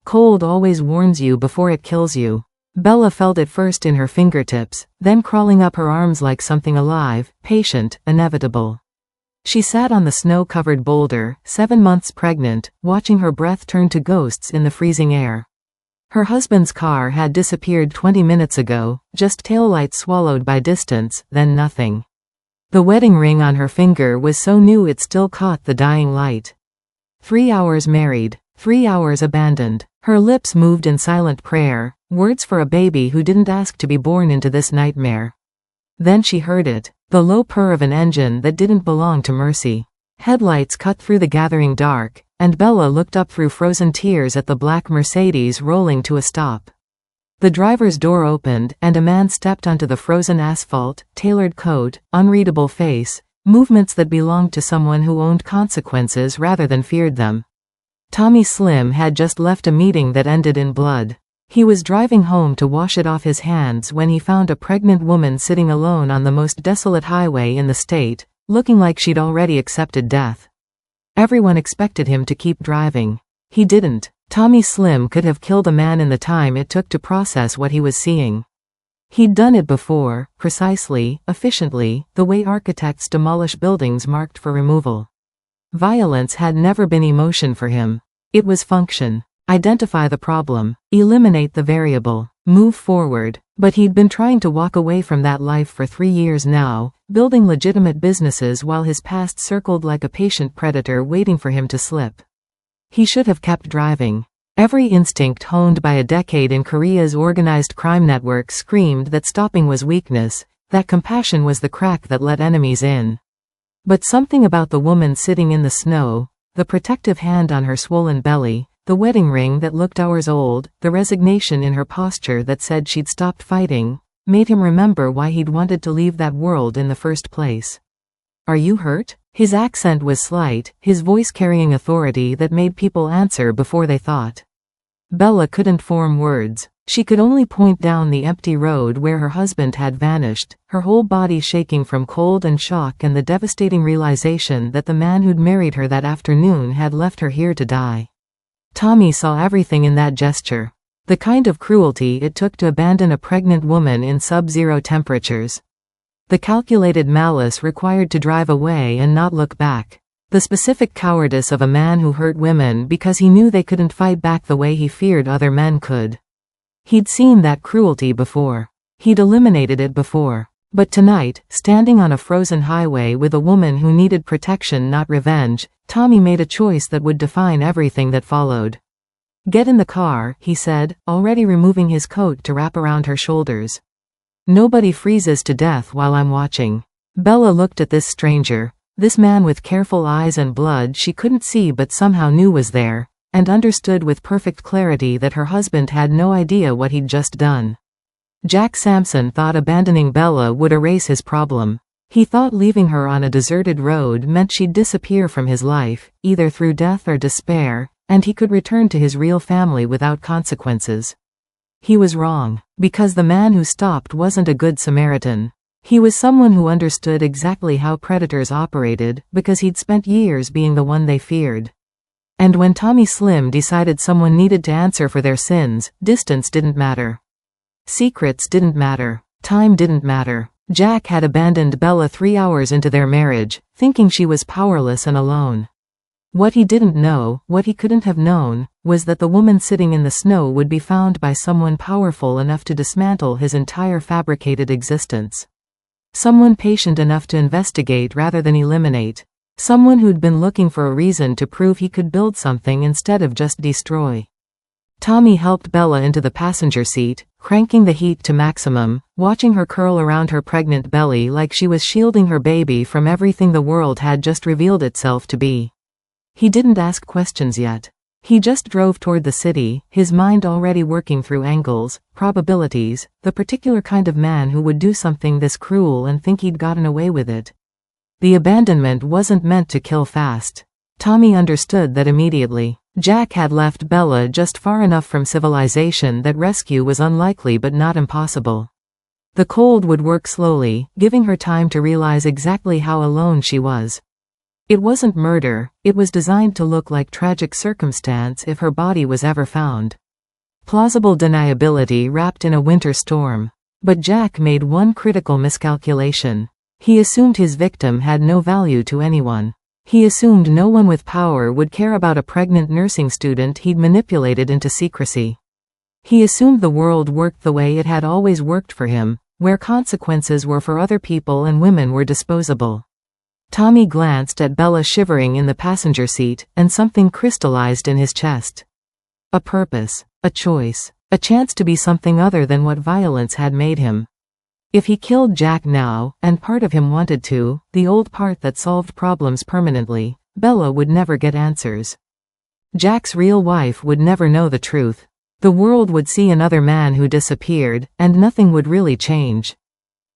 Cold always warns you before it kills you. Bella felt it first in her fingertips, then crawling up her arms like something alive, patient, inevitable. She sat on the snow-covered boulder, 7 months pregnant, watching her breath turn to ghosts in the freezing air. Her husband's car had disappeared 20 minutes ago, just taillights swallowed by distance, then nothing. The wedding ring on her finger was so new it still caught the dying light. 3 hours married, 3 hours abandoned. Her lips moved in silent prayer, words for a baby who didn't ask to be born into this nightmare. Then she heard it, the low purr of an engine that didn't belong to Mercy. Headlights cut through the gathering dark, and Bella looked up through frozen tears at the black Mercedes rolling to a stop. The driver's door opened, and a man stepped onto the frozen asphalt, tailored coat, unreadable face, movements that belonged to someone who owned consequences rather than feared them. Tommy Slim had just left a meeting that ended in blood. He was driving home to wash it off his hands when he found a pregnant woman sitting alone on the most desolate highway in the state, looking like she'd already accepted death. Everyone expected him to keep driving. He didn't. Tommy Slim could have killed a man in the time it took to process what he was seeing. He'd done it before, precisely, efficiently, the way architects demolish buildings marked for removal. Violence had never been emotion for him. It was function. Identify the problem, eliminate the variable, move forward. But he'd been trying to walk away from that life for 3 years now, building legitimate businesses while his past circled like a patient predator waiting for him to slip. He should have kept driving. Every instinct honed by a decade in Korea's organized crime network screamed that stopping was weakness, that compassion was the crack that let enemies in. But something about the woman sitting in the snow, the protective hand on her swollen belly, the wedding ring that looked hours old, the resignation in her posture that said she'd stopped fighting, made him remember why he'd wanted to leave that world in the first place. "Are you hurt?" His accent was slight, his voice carrying authority that made people answer before they thought. Bella couldn't form words. She could only point down the empty road where her husband had vanished, her whole body shaking from cold and shock and the devastating realization that the man who'd married her that afternoon had left her here to die. Tommy saw everything in that gesture. The kind of cruelty it took to abandon a pregnant woman in sub-zero temperatures. The calculated malice required to drive away and not look back. The specific cowardice of a man who hurt women because he knew they couldn't fight back the way he feared other men could. He'd seen that cruelty before. He'd eliminated it before. But tonight, standing on a frozen highway with a woman who needed protection not revenge, Tommy made a choice that would define everything that followed. "Get in the car," he said, already removing his coat to wrap around her shoulders. "Nobody freezes to death while I'm watching." Bella looked at this stranger, this man with careful eyes and blood she couldn't see but somehow knew was there, and understood with perfect clarity that her husband had no idea what he'd just done. Jack Sampson thought abandoning Bella would erase his problem. He thought leaving her on a deserted road meant she'd disappear from his life, either through death or despair, and he could return to his real family without consequences. He was wrong, because the man who stopped wasn't a good Samaritan. He was someone who understood exactly how predators operated, because he'd spent years being the one they feared. And when Tommy Slim decided someone needed to answer for their sins, distance didn't matter. Secrets didn't matter. Time didn't matter. Jack had abandoned Bella 3 hours into their marriage, thinking she was powerless and alone. What he didn't know, what he couldn't have known, was that the woman sitting in the snow would be found by someone powerful enough to dismantle his entire fabricated existence. Someone patient enough to investigate rather than eliminate. Someone who'd been looking for a reason to prove he could build something instead of just destroy. Tommy helped Bella into the passenger seat, cranking the heat to maximum, watching her curl around her pregnant belly like she was shielding her baby from everything the world had just revealed itself to be. He didn't ask questions yet. He just drove toward the city, his mind already working through angles, probabilities, the particular kind of man who would do something this cruel and think he'd gotten away with it. The abandonment wasn't meant to kill fast. Tommy understood that immediately. Jack had left Bella just far enough from civilization that rescue was unlikely but not impossible. The cold would work slowly, giving her time to realize exactly how alone she was. It wasn't murder, it was designed to look like tragic circumstance if her body was ever found. Plausible deniability wrapped in a winter storm. But Jack made one critical miscalculation. He assumed his victim had no value to anyone. He assumed no one with power would care about a pregnant nursing student he'd manipulated into secrecy. He assumed the world worked the way it had always worked for him, where consequences were for other people and women were disposable. Tommy glanced at Bella shivering in the passenger seat, and something crystallized in his chest. A purpose, a choice, a chance to be something other than what violence had made him. If he killed Jack now, and part of him wanted to, the old part that solved problems permanently, Bella would never get answers. Jack's real wife would never know the truth. The world would see another man who disappeared, and nothing would really change.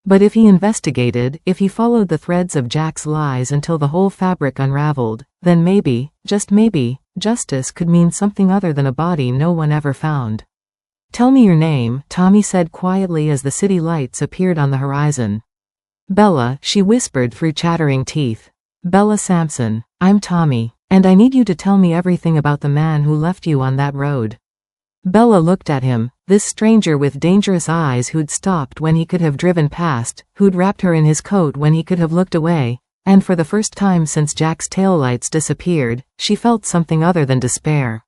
But if he investigated, if he followed the threads of Jack's lies until the whole fabric unraveled, then maybe, just maybe, justice could mean something other than a body no one ever found. "Tell me your name," Tommy said quietly as the city lights appeared on the horizon. "Bella," she whispered through chattering teeth. "Bella Sampson. I'm Tommy, and I need you to tell me everything about the man who left you on that road." Bella looked at him, this stranger with dangerous eyes who'd stopped when he could have driven past, who'd wrapped her in his coat when he could have looked away, and for the first time since Jack's taillights disappeared, she felt something other than despair.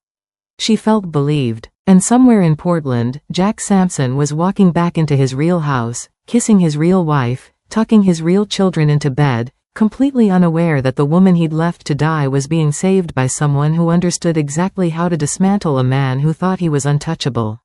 She felt believed. And somewhere in Portland, Jack Sampson was walking back into his real house, kissing his real wife, tucking his real children into bed, completely unaware that the woman he'd left to die was being saved by someone who understood exactly how to dismantle a man who thought he was untouchable.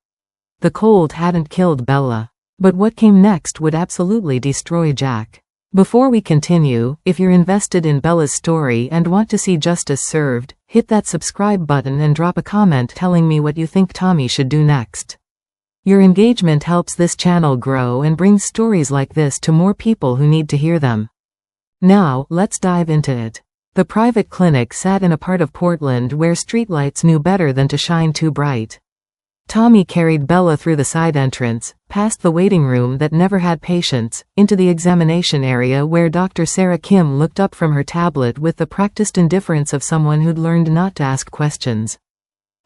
The cold hadn't killed Bella. But what came next would absolutely destroy Jack. Before we continue, if you're invested in Bella's story and want to see justice served, hit that subscribe button and drop a comment telling me what you think Tommy should do next. Your engagement helps this channel grow and brings stories like this to more people who need to hear them. Now, let's dive into it. The private clinic sat in a part of Portland where streetlights knew better than to shine too bright. Tommy carried Bella through the side entrance, past the waiting room that never had patients, into the examination area where Dr. Sarah Kim looked up from her tablet with the practiced indifference of someone who'd learned not to ask questions.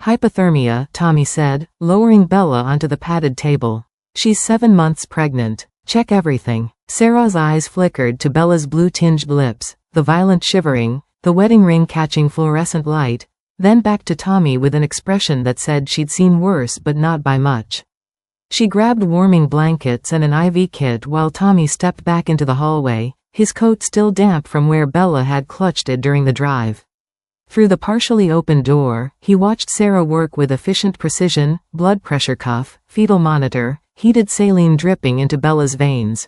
"Hypothermia," Tommy said, lowering Bella onto the padded table. "She's 7 months pregnant. Check everything." Sarah's eyes flickered to Bella's blue-tinged lips, the violent shivering, the wedding ring catching fluorescent light, then back to Tommy with an expression that said she'd seen worse but not by much. She grabbed warming blankets and an IV kit while Tommy stepped back into the hallway, his coat still damp from where Bella had clutched it during the drive. Through the partially open door, he watched Sarah work with efficient precision, blood pressure cuff, fetal monitor, heated saline dripping into Bella's veins.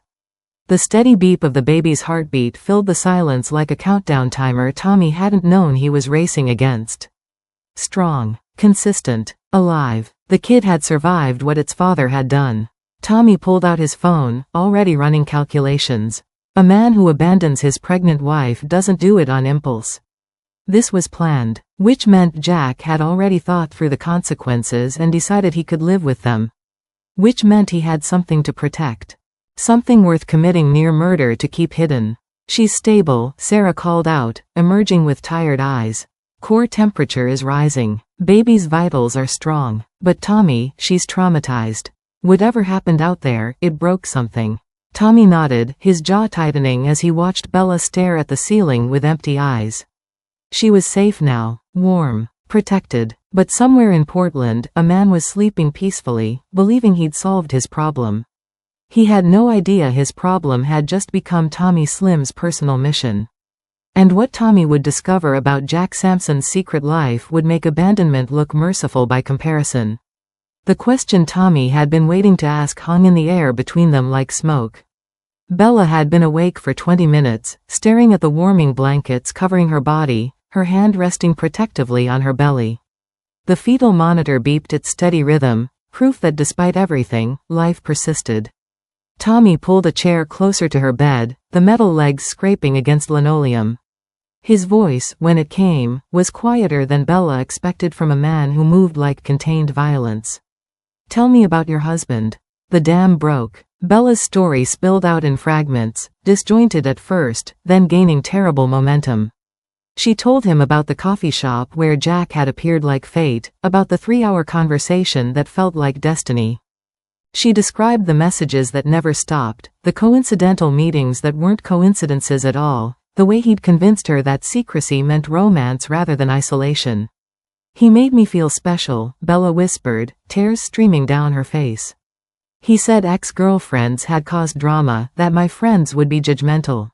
The steady beep of the baby's heartbeat filled the silence like a countdown timer Tommy hadn't known he was racing against. Strong, consistent, alive. The kid had survived what its father had done. Tommy pulled out his phone, already running calculations. A man who abandons his pregnant wife doesn't do it on impulse. This was planned, which meant Jack had already thought through the consequences and decided he could live with them. Which meant he had something to protect. Something worth committing near murder to keep hidden. "She's stable," Sarah called out, emerging with tired eyes. "Core temperature is rising. Baby's vitals are strong. But Tommy, she's traumatized. Whatever happened out there, it broke something." Tommy nodded, his jaw tightening as he watched Bella stare at the ceiling with empty eyes. She was safe now, warm, protected. But somewhere in Portland, a man was sleeping peacefully, believing he'd solved his problem. He had no idea his problem had just become Tommy Slim's personal mission. And what Tommy would discover about Jack Sampson's secret life would make abandonment look merciful by comparison. The question Tommy had been waiting to ask hung in the air between them like smoke. Bella had been awake for 20 minutes, staring at the warming blankets covering her body, her hand resting protectively on her belly. The fetal monitor beeped its steady rhythm, proof that despite everything, life persisted. Tommy pulled a chair closer to her bed, the metal legs scraping against linoleum. His voice, when it came, was quieter than Bella expected from a man who moved like contained violence. "Tell me about your husband." The dam broke. Bella's story spilled out in fragments, disjointed at first, then gaining terrible momentum. She told him about the coffee shop where Jack had appeared like fate, about the 3-hour conversation that felt like destiny. She described the messages that never stopped, the coincidental meetings that weren't coincidences at all, the way he'd convinced her that secrecy meant romance rather than isolation. He made me feel special, Bella whispered, tears streaming down her face. He said ex-girlfriends had caused drama, that my friends would be judgmental.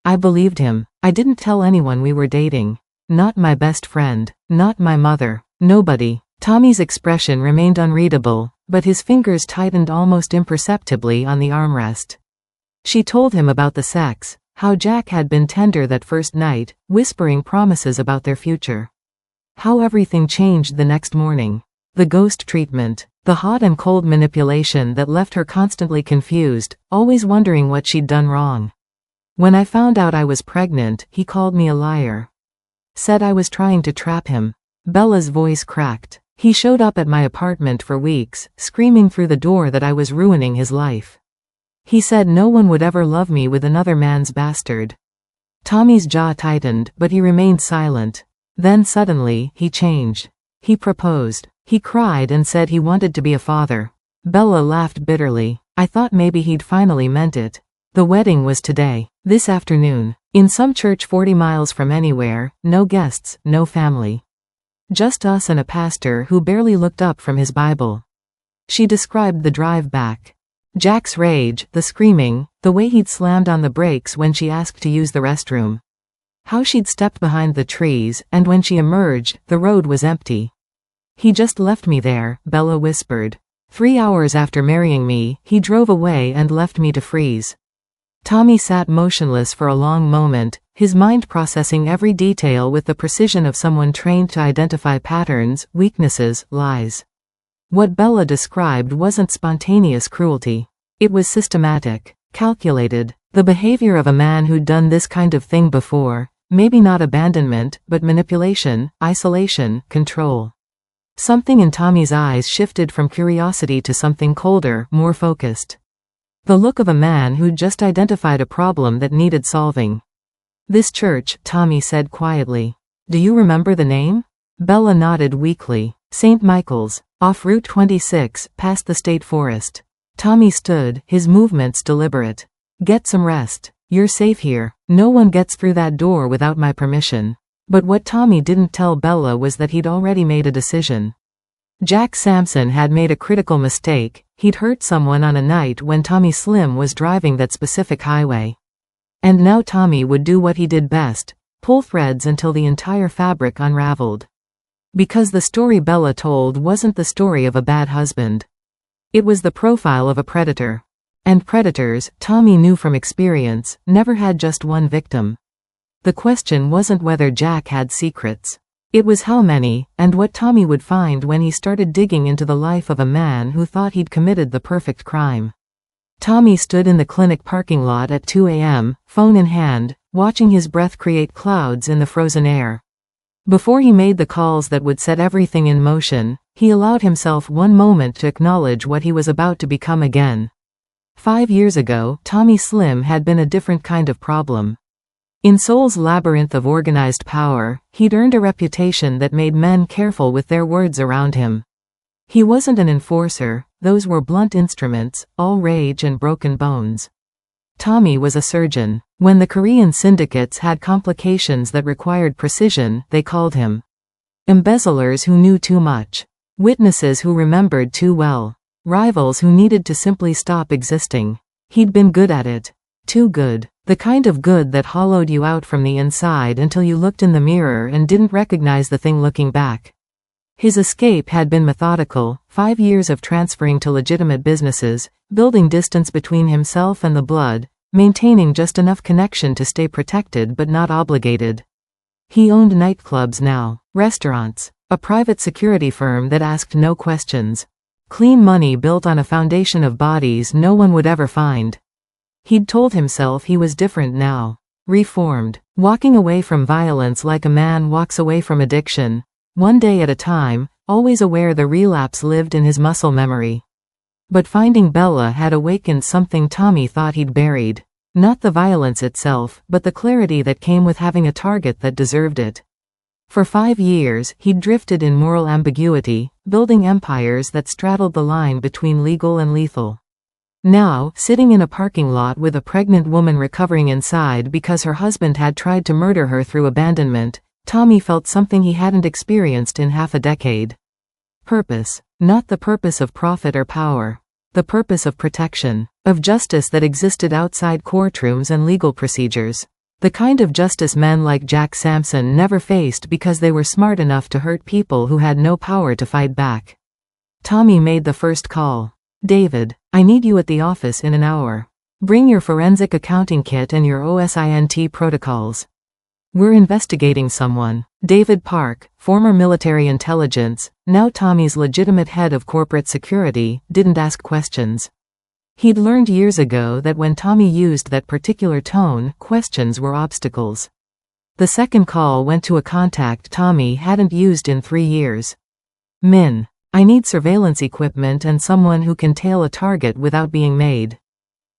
I believed him. I didn't tell anyone we were dating. Not my best friend. Not my mother. Nobody. Tommy's expression remained unreadable, but his fingers tightened almost imperceptibly on the armrest. She told him about the sex, how Jack had been tender that first night, whispering promises about their future. How everything changed the next morning. The ghost treatment. The hot and cold manipulation that left her constantly confused, always wondering what she'd done wrong. When I found out I was pregnant, he called me a liar. Said I was trying to trap him. Bella's voice cracked. He showed up at my apartment for weeks, screaming through the door that I was ruining his life. He said no one would ever love me with another man's bastard. Tommy's jaw tightened, but he remained silent. Then suddenly, he changed. He proposed. He cried and said he wanted to be a father. Bella laughed bitterly. I thought maybe he'd finally meant it. The wedding was today. This afternoon. In some church 40 miles from anywhere, no guests, no family. Just us and a pastor who barely looked up from his Bible. She described the drive back. Jack's rage, the screaming, the way he'd slammed on the brakes when she asked to use the restroom. How she'd stepped behind the trees, and when she emerged, the road was empty. He just left me there, Bella whispered. 3 hours after marrying me, he drove away and left me to freeze. Tommy sat motionless for a long moment, his mind processing every detail with the precision of someone trained to identify patterns, weaknesses, lies. What Bella described wasn't spontaneous cruelty. It was systematic, calculated, the behavior of a man who'd done this kind of thing before, maybe not abandonment, but manipulation, isolation, control. Something in Tommy's eyes shifted from curiosity to something colder, more focused. The look of a man who'd just identified a problem that needed solving. This church, Tommy said quietly. Do you remember the name? Bella nodded weakly. St. Michael's, off Route 26, past the state forest. Tommy stood, his movements deliberate. Get some rest. You're safe here. No one gets through that door without my permission. But what Tommy didn't tell Bella was that he'd already made a decision. Jack Sampson had made a critical mistake. He'd hurt someone on a night when Tommy Slim was driving that specific highway. And now Tommy would do what he did best, pull threads until the entire fabric unraveled. Because the story Bella told wasn't the story of a bad husband. It was the profile of a predator. And predators, Tommy knew from experience, never had just one victim. The question wasn't whether Jack had secrets. It was how many, and what Tommy would find when he started digging into the life of a man who thought he'd committed the perfect crime. Tommy stood in the clinic parking lot at 2 a.m., phone in hand, watching his breath create clouds in the frozen air. Before he made the calls that would set everything in motion, he allowed himself one moment to acknowledge what he was about to become again. 5 years ago, Tommy Slim had been a different kind of problem. In Soul's labyrinth of organized power, he'd earned a reputation that made men careful with their words around him. He wasn't an enforcer, those were blunt instruments, all rage and broken bones. Tommy was a surgeon. When the Korean syndicates had complications that required precision, they called him. Embezzlers who knew too much. Witnesses who remembered too well. Rivals who needed to simply stop existing. He'd been good at it. Too good. The kind of good that hollowed you out from the inside until you looked in the mirror and didn't recognize the thing looking back. His escape had been methodical, 5 years of transferring to legitimate businesses, building distance between himself and the blood, maintaining just enough connection to stay protected but not obligated. He owned nightclubs now, restaurants, a private security firm that asked no questions. Clean money built on a foundation of bodies no one would ever find. He'd told himself he was different now. Reformed. Walking away from violence like a man walks away from addiction. One day at a time, always aware the relapse lived in his muscle memory. But finding Bella had awakened something Tommy thought he'd buried. Not the violence itself, but the clarity that came with having a target that deserved it. For 5 years, he'd drifted in moral ambiguity, building empires that straddled the line between legal and lethal. Now, sitting in a parking lot with a pregnant woman recovering inside because her husband had tried to murder her through abandonment, Tommy felt something he hadn't experienced in half a decade. Purpose. Not the purpose of profit or power. The purpose of protection. Of justice that existed outside courtrooms and legal procedures. The kind of justice men like Jack Sampson never faced because they were smart enough to hurt people who had no power to fight back. Tommy made the first call. David, I need you at the office in an hour. Bring your forensic accounting kit and your OSINT protocols. We're investigating someone. David Park, former military intelligence, now Tommy's legitimate head of corporate security, didn't ask questions. He'd learned years ago that when Tommy used that particular tone, questions were obstacles. The second call went to a contact Tommy hadn't used in 3 years. Min. I need surveillance equipment and someone who can tail a target without being made.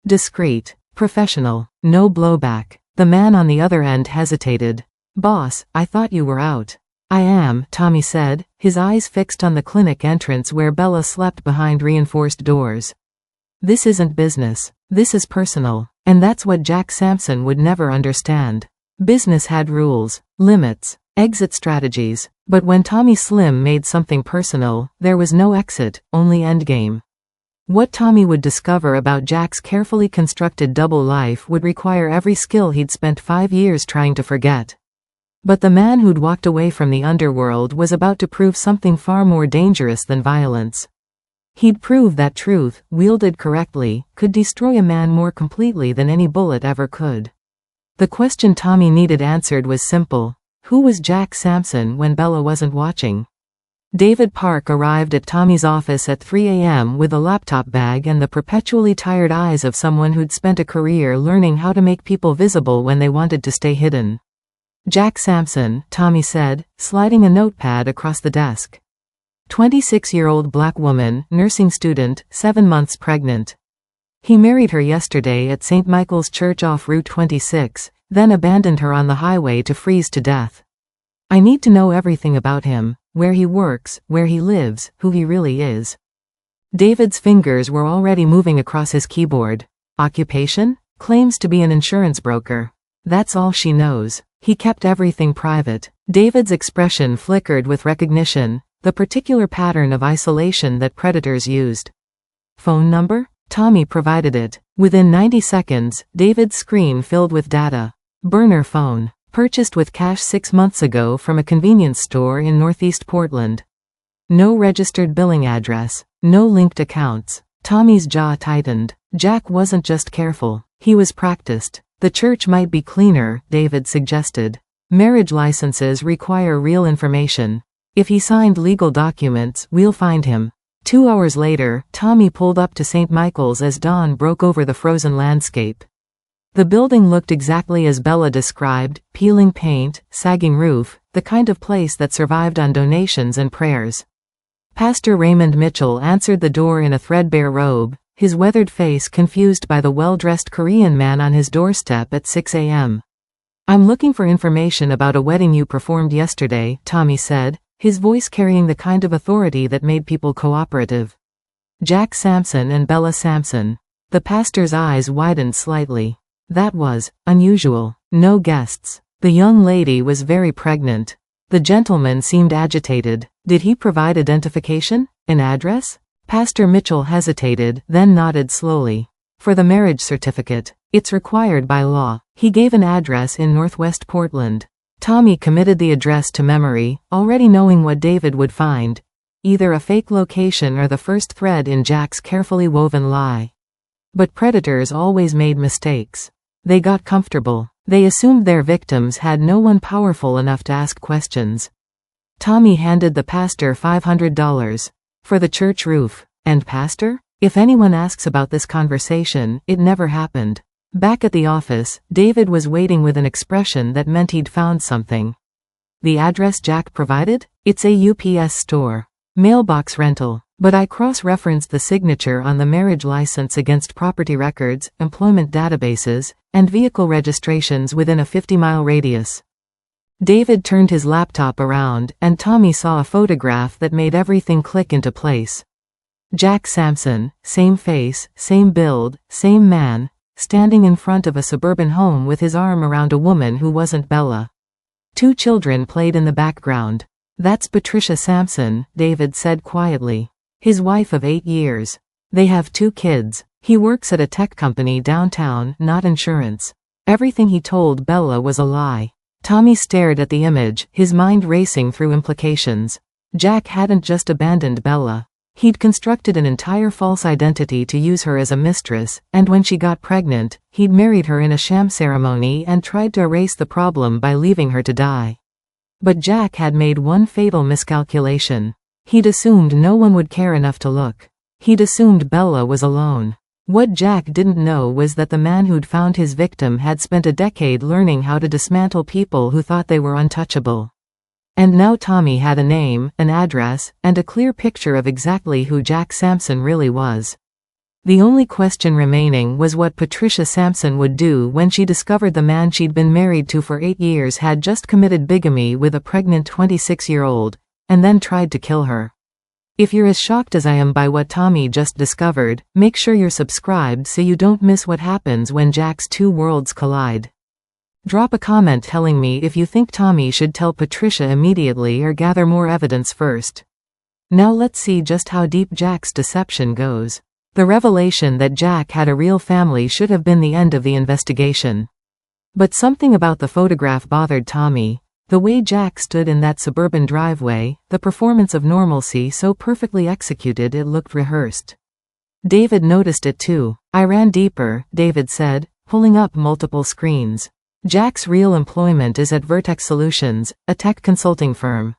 Discreet. Professional. No blowback. The man on the other end hesitated. Boss, I thought you were out. I am, Tommy said, his eyes fixed on the clinic entrance where Bella slept behind reinforced doors. This isn't business. This is personal. And that's what Jack Sampson would never understand. Business had rules, limits, exit strategies. But when Tommy Slim made something personal, there was no exit, only endgame. What Tommy would discover about Jack's carefully constructed double life would require every skill he'd spent 5 years trying to forget. But the man who'd walked away from the underworld was about to prove something far more dangerous than violence. He'd prove that truth, wielded correctly, could destroy a man more completely than any bullet ever could. The question Tommy needed answered was simple. Who was Jack Sampson when Bella wasn't watching? David Park arrived at Tommy's office at 3 a.m. with a laptop bag and the perpetually tired eyes of someone who'd spent a career learning how to make people visible when they wanted to stay hidden. Jack Sampson, Tommy said, sliding a notepad across the desk. 26-year-old black woman, nursing student, 7 months pregnant. He married her yesterday at St. Michael's Church off Route 26, then abandoned her on the highway to freeze to death. I need to know everything about him. Where he works, where he lives, who he really is. David's fingers were already moving across his keyboard. Occupation? Claims to be an insurance broker. That's all she knows. He kept everything private. David's expression flickered with recognition, the particular pattern of isolation that predators used. Phone number? Tommy provided it. Within 90 seconds, David's screen filled with data. Burner phone. Purchased with cash 6 months ago from a convenience store in Northeast Portland. No registered billing address. No linked accounts. Tommy's jaw tightened. Jack wasn't just careful. He was practiced. The church might be cleaner, David suggested. Marriage licenses require real information. If he signed legal documents, we'll find him. 2 hours later, Tommy pulled up to St. Michael's as dawn broke over the frozen landscape. The building looked exactly as Bella described, peeling paint, sagging roof, the kind of place that survived on donations and prayers. Pastor Raymond Mitchell answered the door in a threadbare robe, his weathered face confused by the well-dressed Korean man on his doorstep at 6 a.m. I'm looking for information about a wedding you performed yesterday, Tommy said, his voice carrying the kind of authority that made people cooperative. Jack Sampson and Bella Sampson. The pastor's eyes widened slightly. That was unusual. No guests. The young lady was very pregnant. The gentleman seemed agitated. Did he provide identification? An address? Pastor Mitchell hesitated, then nodded slowly. For the marriage certificate. It's required by law. He gave an address in Northwest Portland. Tommy committed the address to memory, already knowing what David would find. Either a fake location or the first thread in Jack's carefully woven lie. But predators always made mistakes. They got comfortable. They assumed their victims had no one powerful enough to ask questions. Tommy handed the pastor $500. For the church roof. And pastor? If anyone asks about this conversation, it never happened. Back at the office, David was waiting with an expression that meant he'd found something. The address Jack provided? It's a UPS store. Mailbox rental. But I cross-referenced the signature on the marriage license against property records, employment databases, and vehicle registrations within a 50-mile radius. David turned his laptop around, and Tommy saw a photograph that made everything click into place. Jack Sampson, same face, same build, same man, standing in front of a suburban home with his arm around a woman who wasn't Bella. 2 children played in the background. That's Patricia Sampson, David said quietly. His wife of 8 years. They have 2 kids. He works at a tech company downtown, not insurance. Everything he told Bella was a lie. Tommy stared at the image, his mind racing through implications. Jack hadn't just abandoned Bella. He'd constructed an entire false identity to use her as a mistress, and when she got pregnant, he'd married her in a sham ceremony and tried to erase the problem by leaving her to die. But Jack had made one fatal miscalculation. He'd assumed no one would care enough to look. He'd assumed Bella was alone. What Jack didn't know was that the man who'd found his victim had spent a decade learning how to dismantle people who thought they were untouchable. And now Tommy had a name, an address, and a clear picture of exactly who Jack Sampson really was. The only question remaining was what Patricia Sampson would do when she discovered the man she'd been married to for 8 years had just committed bigamy with a pregnant 26-year-old, and then tried to kill her. If you're as shocked as I am by what Tommy just discovered, make sure you're subscribed so you don't miss what happens when Jack's 2 worlds collide. Drop a comment telling me if you think Tommy should tell Patricia immediately or gather more evidence first. Now let's see just how deep Jack's deception goes. The revelation that Jack had a real family should have been the end of the investigation. But something about the photograph bothered Tommy. The way Jack stood in that suburban driveway, the performance of normalcy so perfectly executed it looked rehearsed. David noticed it too. I ran deeper, David said, pulling up multiple screens. Jack's real employment is at Vertex Solutions, a tech consulting firm.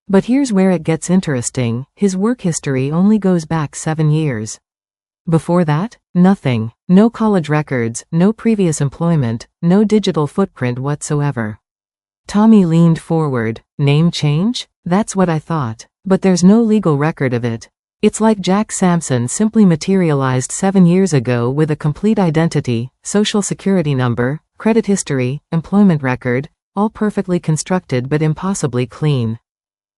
But here's where it gets interesting, his work history only goes back 7 years. Before that, nothing. No college records, no previous employment, no digital footprint whatsoever. Tommy leaned forward. Name change? That's what I thought. But there's no legal record of it. It's like Jack Sampson simply materialized 7 years ago with a complete identity, social security number, credit history, employment record, all perfectly constructed but impossibly clean.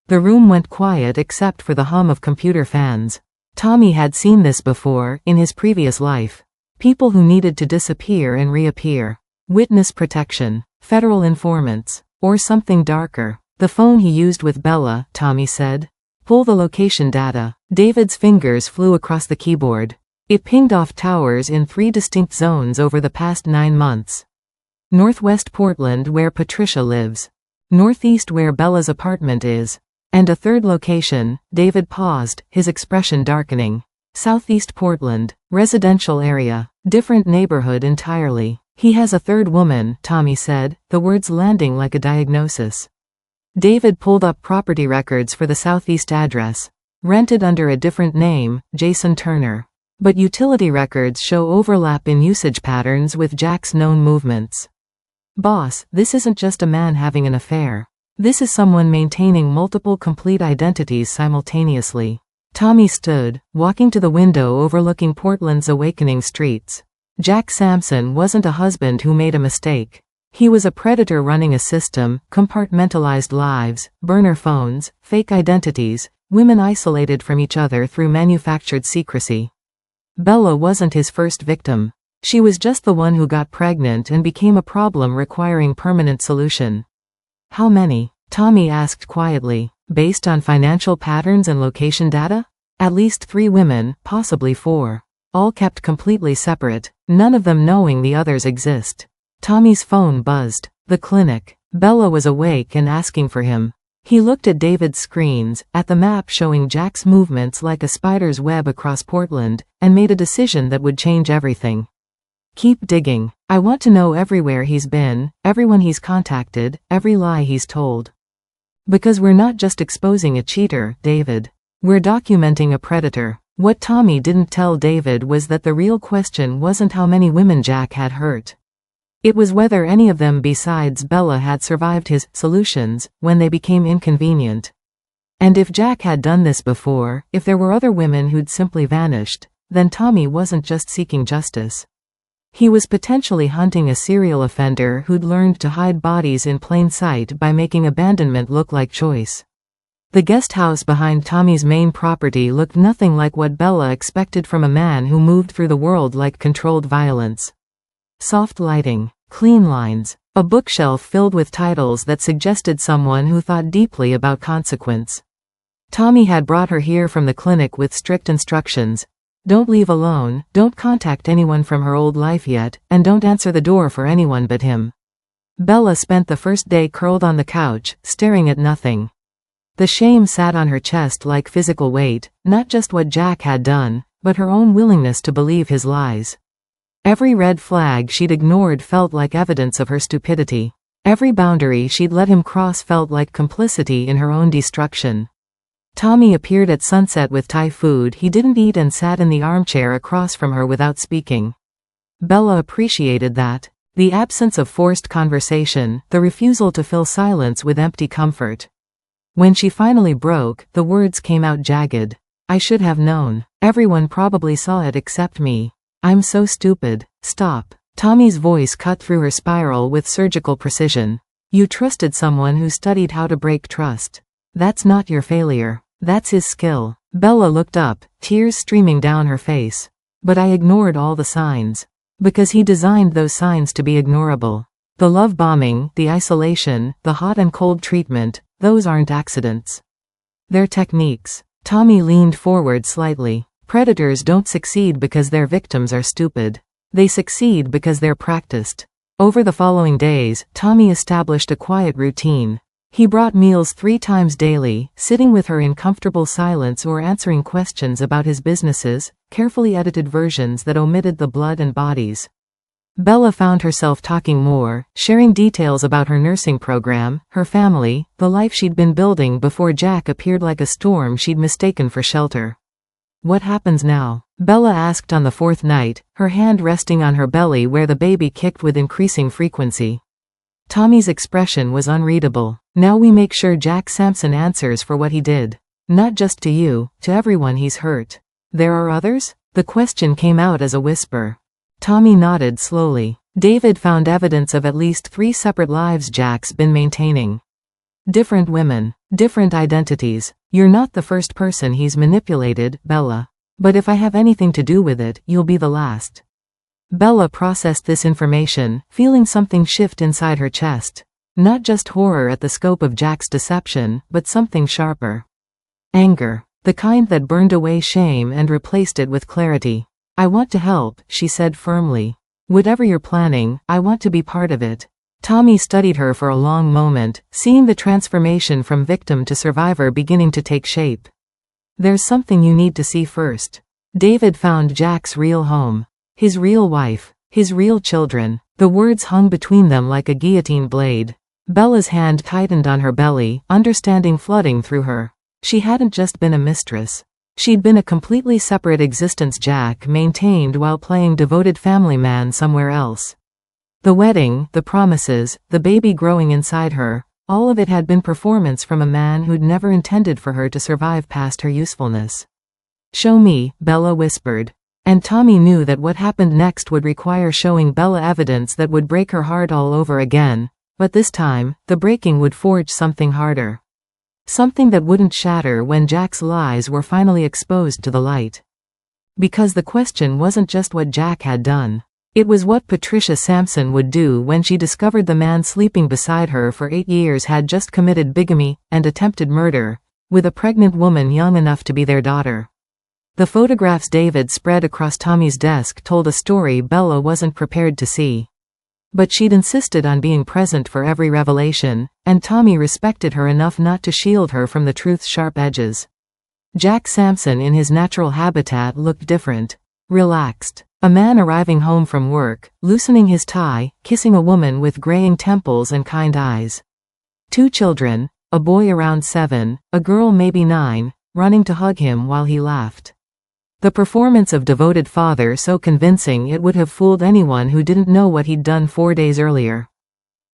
The room went quiet except for the hum of computer fans. Tommy had seen this before, in his previous life. People who needed to disappear and reappear. Witness protection. Federal informants. Or something darker. The phone he used with Bella, Tommy said. Pull the location data. David's fingers flew across the keyboard. It pinged off towers in 3 distinct zones over the past 9 months. Northwest Portland where Patricia lives. Northeast where Bella's apartment is. And a third location. David paused, his expression darkening. Southeast Portland. Residential area. Different neighborhood entirely. He has a third woman, Tommy said, the words landing like a diagnosis. David pulled up property records for the southeast address. Rented under a different name, Jason Turner. But utility records show overlap in usage patterns with Jack's known movements. Boss, this isn't just a man having an affair. This is someone maintaining multiple complete identities simultaneously. Tommy stood, walking to the window overlooking Portland's awakening streets. Jack Sampson wasn't a husband who made a mistake. He was a predator running a system, compartmentalized lives, burner phones, fake identities, women isolated from each other through manufactured secrecy. Bella wasn't his first victim. She was just the one who got pregnant and became a problem requiring permanent solution. How many? Tommy asked quietly. Based on financial patterns and location data? At least 3 women, possibly 4. All kept completely separate, none of them knowing the others exist. Tommy's phone buzzed. The clinic. Bella was awake and asking for him. He looked at David's screens, at the map showing Jack's movements like a spider's web across Portland, and made a decision that would change everything. Keep digging. I want to know everywhere he's been, everyone he's contacted, every lie he's told. Because we're not just exposing a cheater, David. We're documenting a predator. What Tommy didn't tell David was that the real question wasn't how many women Jack had hurt. It was whether any of them besides Bella had survived his solutions when they became inconvenient. And if Jack had done this before, if there were other women who'd simply vanished, then Tommy wasn't just seeking justice. He was potentially hunting a serial offender who'd learned to hide bodies in plain sight by making abandonment look like choice. The guest house behind Tommy's main property looked nothing like what Bella expected from a man who moved through the world like controlled violence. Soft lighting, clean lines, a bookshelf filled with titles that suggested someone who thought deeply about consequence. Tommy had brought her here from the clinic with strict instructions. Don't leave alone, don't contact anyone from her old life yet, and don't answer the door for anyone but him. Bella spent the first day curled on the couch, staring at nothing. The shame sat on her chest like physical weight, not just what Jack had done, but her own willingness to believe his lies. Every red flag she'd ignored felt like evidence of her stupidity. Every boundary she'd let him cross felt like complicity in her own destruction. Tommy appeared at sunset with Thai food he didn't eat and sat in the armchair across from her without speaking. Bella appreciated that. The absence of forced conversation, the refusal to fill silence with empty comfort. When she finally broke, the words came out jagged. I should have known. Everyone probably saw it except me. I'm so stupid. Stop. Tommy's voice cut through her spiral with surgical precision. You trusted someone who studied how to break trust. That's not your failure. That's his skill. Bella looked up, tears streaming down her face. But I ignored all the signs. Because he designed those signs to be ignorable. The love bombing, the isolation, the hot and cold treatment, those aren't accidents. They're techniques. Tommy leaned forward slightly. Predators don't succeed because their victims are stupid. They succeed because they're practiced. Over the following days, Tommy established a quiet routine. He brought meals 3 times daily, sitting with her in comfortable silence or answering questions about his businesses, carefully edited versions that omitted the blood and bodies. Bella found herself talking more, sharing details about her nursing program, her family, the life she'd been building before Jack appeared like a storm she'd mistaken for shelter. What happens now? Bella asked on the 4th night, her hand resting on her belly where the baby kicked with increasing frequency. Tommy's expression was unreadable. Now we make sure Jack Sampson answers for what he did. Not just to you, to everyone he's hurt. There are others? The question came out as a whisper. Tommy nodded slowly. David found evidence of at least 3 separate lives Jack's been maintaining. Different women, different identities. You're not the first person he's manipulated, Bella. But if I have anything to do with it, you'll be the last. Bella processed this information, feeling something shift inside her chest. Not just horror at the scope of Jack's deception, but something sharper. Anger. The kind that burned away shame and replaced it with clarity. I want to help, she said firmly. Whatever you're planning, I want to be part of it. Tommy studied her for a long moment, seeing the transformation from victim to survivor beginning to take shape. There's something you need to see first. David found Jack's real home. His real wife. His real children. The words hung between them like a guillotine blade. Bella's hand tightened on her belly, understanding flooding through her. She hadn't just been a mistress. She'd been a completely separate existence Jack maintained while playing devoted family man somewhere else. The wedding, the promises, the baby growing inside her, all of it had been performance from a man who'd never intended for her to survive past her usefulness. Show me, Bella whispered. And Tommy knew that what happened next would require showing Bella evidence that would break her heart all over again, but this time, the breaking would forge something harder. Something that wouldn't shatter when Jack's lies were finally exposed to the light. Because the question wasn't just what Jack had done. It was what Patricia Sampson would do when she discovered the man sleeping beside her for 8 years had just committed bigamy and attempted murder, with a pregnant woman young enough to be their daughter. The photographs David spread across Tommy's desk told a story Bella wasn't prepared to see. But she'd insisted on being present for every revelation, and Tommy respected her enough not to shield her from the truth's sharp edges. Jack Sampson in his natural habitat looked different. Relaxed. A man arriving home from work, loosening his tie, kissing a woman with graying temples and kind eyes. 2 children, a boy around 7, a girl maybe 9, running to hug him while he laughed. The performance of devoted father so convincing it would have fooled anyone who didn't know what he'd done 4 days earlier.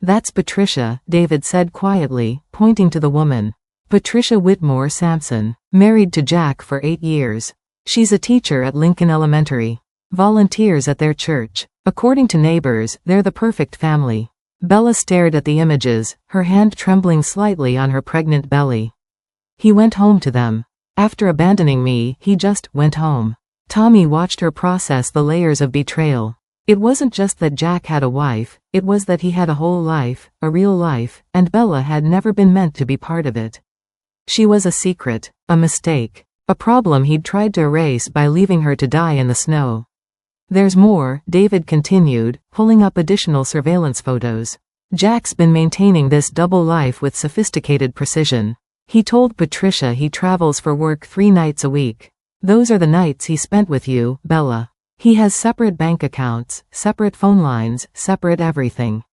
That's Patricia, David said quietly, pointing to the woman. Patricia Whitmore Sampson, married to Jack for 8 years. She's a teacher at Lincoln Elementary. Volunteers at their church. According to neighbors, they're the perfect family. Bella stared at the images, her hand trembling slightly on her pregnant belly. He went home to them. After abandoning me, he just went home. Tommy watched her process the layers of betrayal. It wasn't just that Jack had a wife, it was that he had a whole life, a real life, and Bella had never been meant to be part of it. She was a secret, a mistake, a problem he'd tried to erase by leaving her to die in the snow. There's more, David continued, pulling up additional surveillance photos. Jack's been maintaining this double life with sophisticated precision. He told Patricia he travels for work 3 nights a week. Those are the nights he spent with you, Bella. He has separate bank accounts, separate phone lines, separate everything.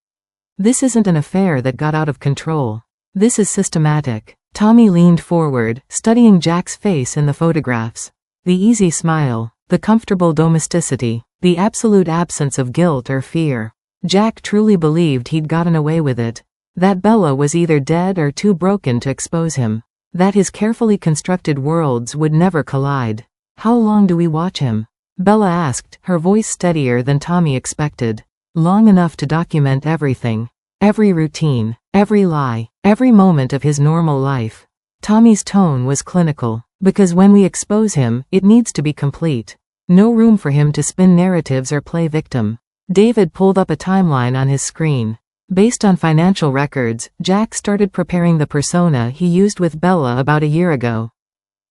This isn't an affair that got out of control. This is systematic. Tommy leaned forward, studying Jack's face in the photographs. The easy smile, the comfortable domesticity, the absolute absence of guilt or fear. Jack truly believed he'd gotten away with it. That Bella was either dead or too broken to expose him. That his carefully constructed worlds would never collide. How long do we watch him? Bella asked, her voice steadier than Tommy expected. Long enough to document everything. Every routine, every lie, every moment of his normal life. Tommy's tone was clinical. Because when we expose him, it needs to be complete. No room for him to spin narratives or play victim. David pulled up a timeline on his screen. Based on financial records, Jack started preparing the persona he used with Bella about a year ago.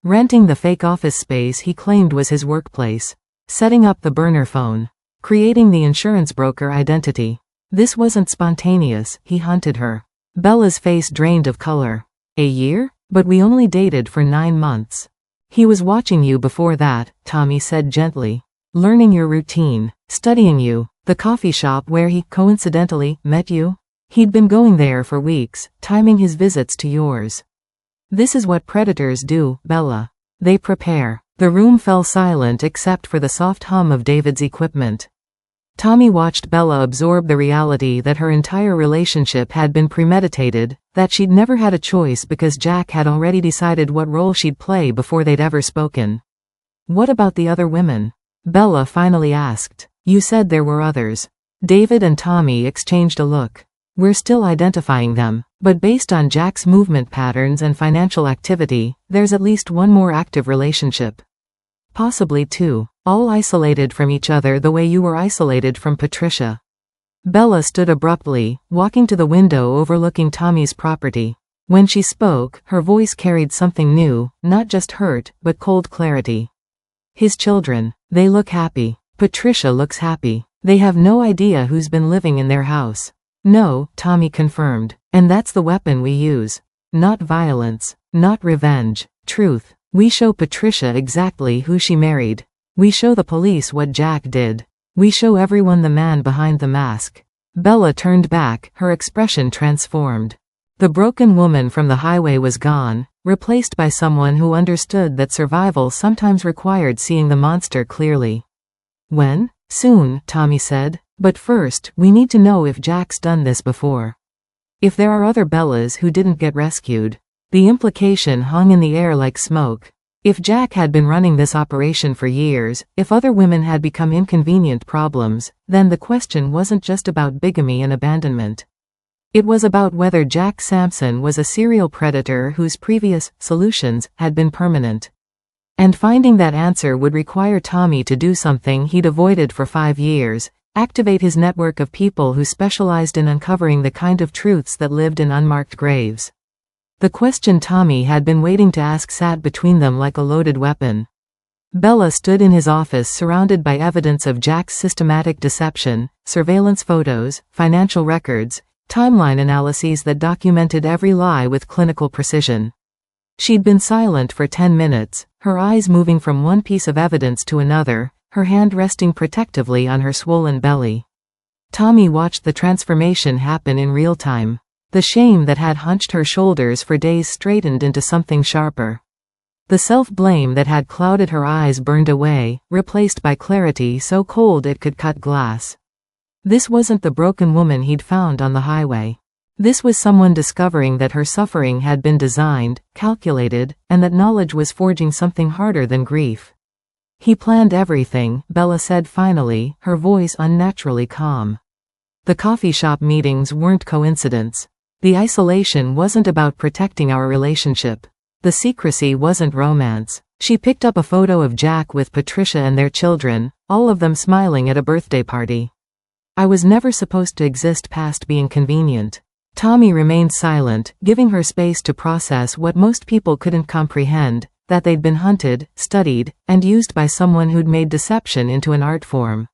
Renting the fake office space he claimed was his workplace. Setting up the burner phone. Creating the insurance broker identity. This wasn't spontaneous, he hunted her. Bella's face drained of color. A year? But we only dated for 9 months. He was watching you before that, Tommy said gently. Learning your routine. Studying you. The coffee shop where he, coincidentally, met you? He'd been going there for weeks, timing his visits to yours. This is what predators do, Bella. They prepare. The room fell silent except for the soft hum of David's equipment. Tommy watched Bella absorb the reality that her entire relationship had been premeditated, that she'd never had a choice because Jack had already decided what role she'd play before they'd ever spoken. What about the other women? Bella finally asked. You said there were others. David and Tommy exchanged a look. We're still identifying them, but based on Jack's movement patterns and financial activity, there's at least one more active relationship. Possibly 2, all isolated from each other the way you were isolated from Patricia. Bella stood abruptly, walking to the window overlooking Tommy's property. When she spoke, her voice carried something new, not just hurt, but cold clarity. His children, they look happy. Patricia looks happy. They have no idea who's been living in their house. No, Tommy confirmed. And that's the weapon we use. Not violence. Not revenge. Truth. We show Patricia exactly who she married. We show the police what Jack did. We show everyone the man behind the mask. Bella turned back, her expression transformed. The broken woman from the highway was gone, replaced by someone who understood that survival sometimes required seeing the monster clearly. When? Soon, Tommy said. But first, we need to know if Jack's done this before. If there are other Bellas who didn't get rescued. The implication hung in the air like smoke. If Jack had been running this operation for years, if other women had become inconvenient problems, then the question wasn't just about bigamy and abandonment. It was about whether Jack Sampson was a serial predator whose previous solutions had been permanent. And finding that answer would require Tommy to do something he'd avoided for 5 years, activate his network of people who specialized in uncovering the kind of truths that lived in unmarked graves. The question Tommy had been waiting to ask sat between them like a loaded weapon. Bella stood in his office surrounded by evidence of Jack's systematic deception, surveillance photos, financial records, timeline analyses that documented every lie with clinical precision. She'd been silent for 10 minutes, her eyes moving from one piece of evidence to another, her hand resting protectively on her swollen belly. Tommy watched the transformation happen in real time. The shame that had hunched her shoulders for days straightened into something sharper. The self-blame that had clouded her eyes burned away, replaced by clarity so cold it could cut glass. This wasn't the broken woman he'd found on the highway. This was someone discovering that her suffering had been designed, calculated, and that knowledge was forging something harder than grief. He planned everything, Bella said finally, her voice unnaturally calm. The coffee shop meetings weren't coincidence. The isolation wasn't about protecting our relationship. The secrecy wasn't romance. She picked up a photo of Jack with Patricia and their children, all of them smiling at a birthday party. I was never supposed to exist past being convenient. Tommy remained silent, giving her space to process what most people couldn't comprehend, that they'd been hunted, studied, and used by someone who'd made deception into an art form.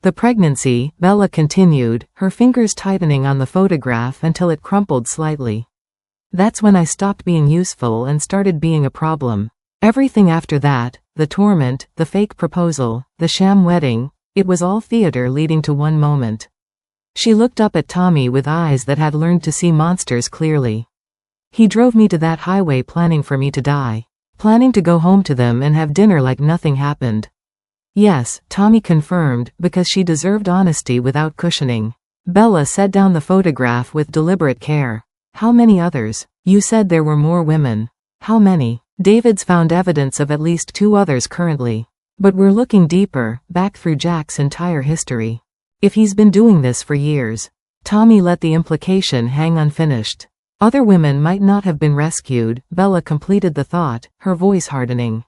The pregnancy, Bella continued, her fingers tightening on the photograph until it crumpled slightly. That's when I stopped being useful and started being a problem. Everything after that, the torment, the fake proposal, the sham wedding, it was all theater leading to one moment. She looked up at Tommy with eyes that had learned to see monsters clearly. He drove me to that highway planning for me to die. Planning to go home to them and have dinner like nothing happened. Yes, Tommy confirmed, because she deserved honesty without cushioning. Bella set down the photograph with deliberate care. How many others? You said there were more women. How many? David's found evidence of at least 2 others currently. But we're looking deeper, back through Jack's entire history. If he's been doing this for years. Tommy let the implication hang unfinished. Other women might not have been rescued, Bella completed the thought, her voice hardening.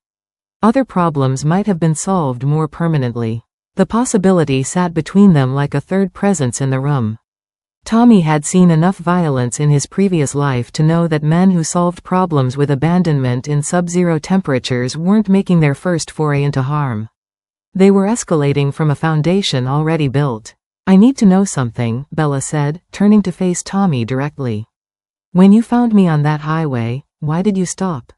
Other problems might have been solved more permanently. The possibility sat between them like a third presence in the room. Tommy had seen enough violence in his previous life to know that men who solved problems with abandonment in sub-zero temperatures weren't making their first foray into harm. They were escalating from a foundation already built. I need to know something, Bella said, turning to face Tommy directly. When you found me on that highway, why did you stop?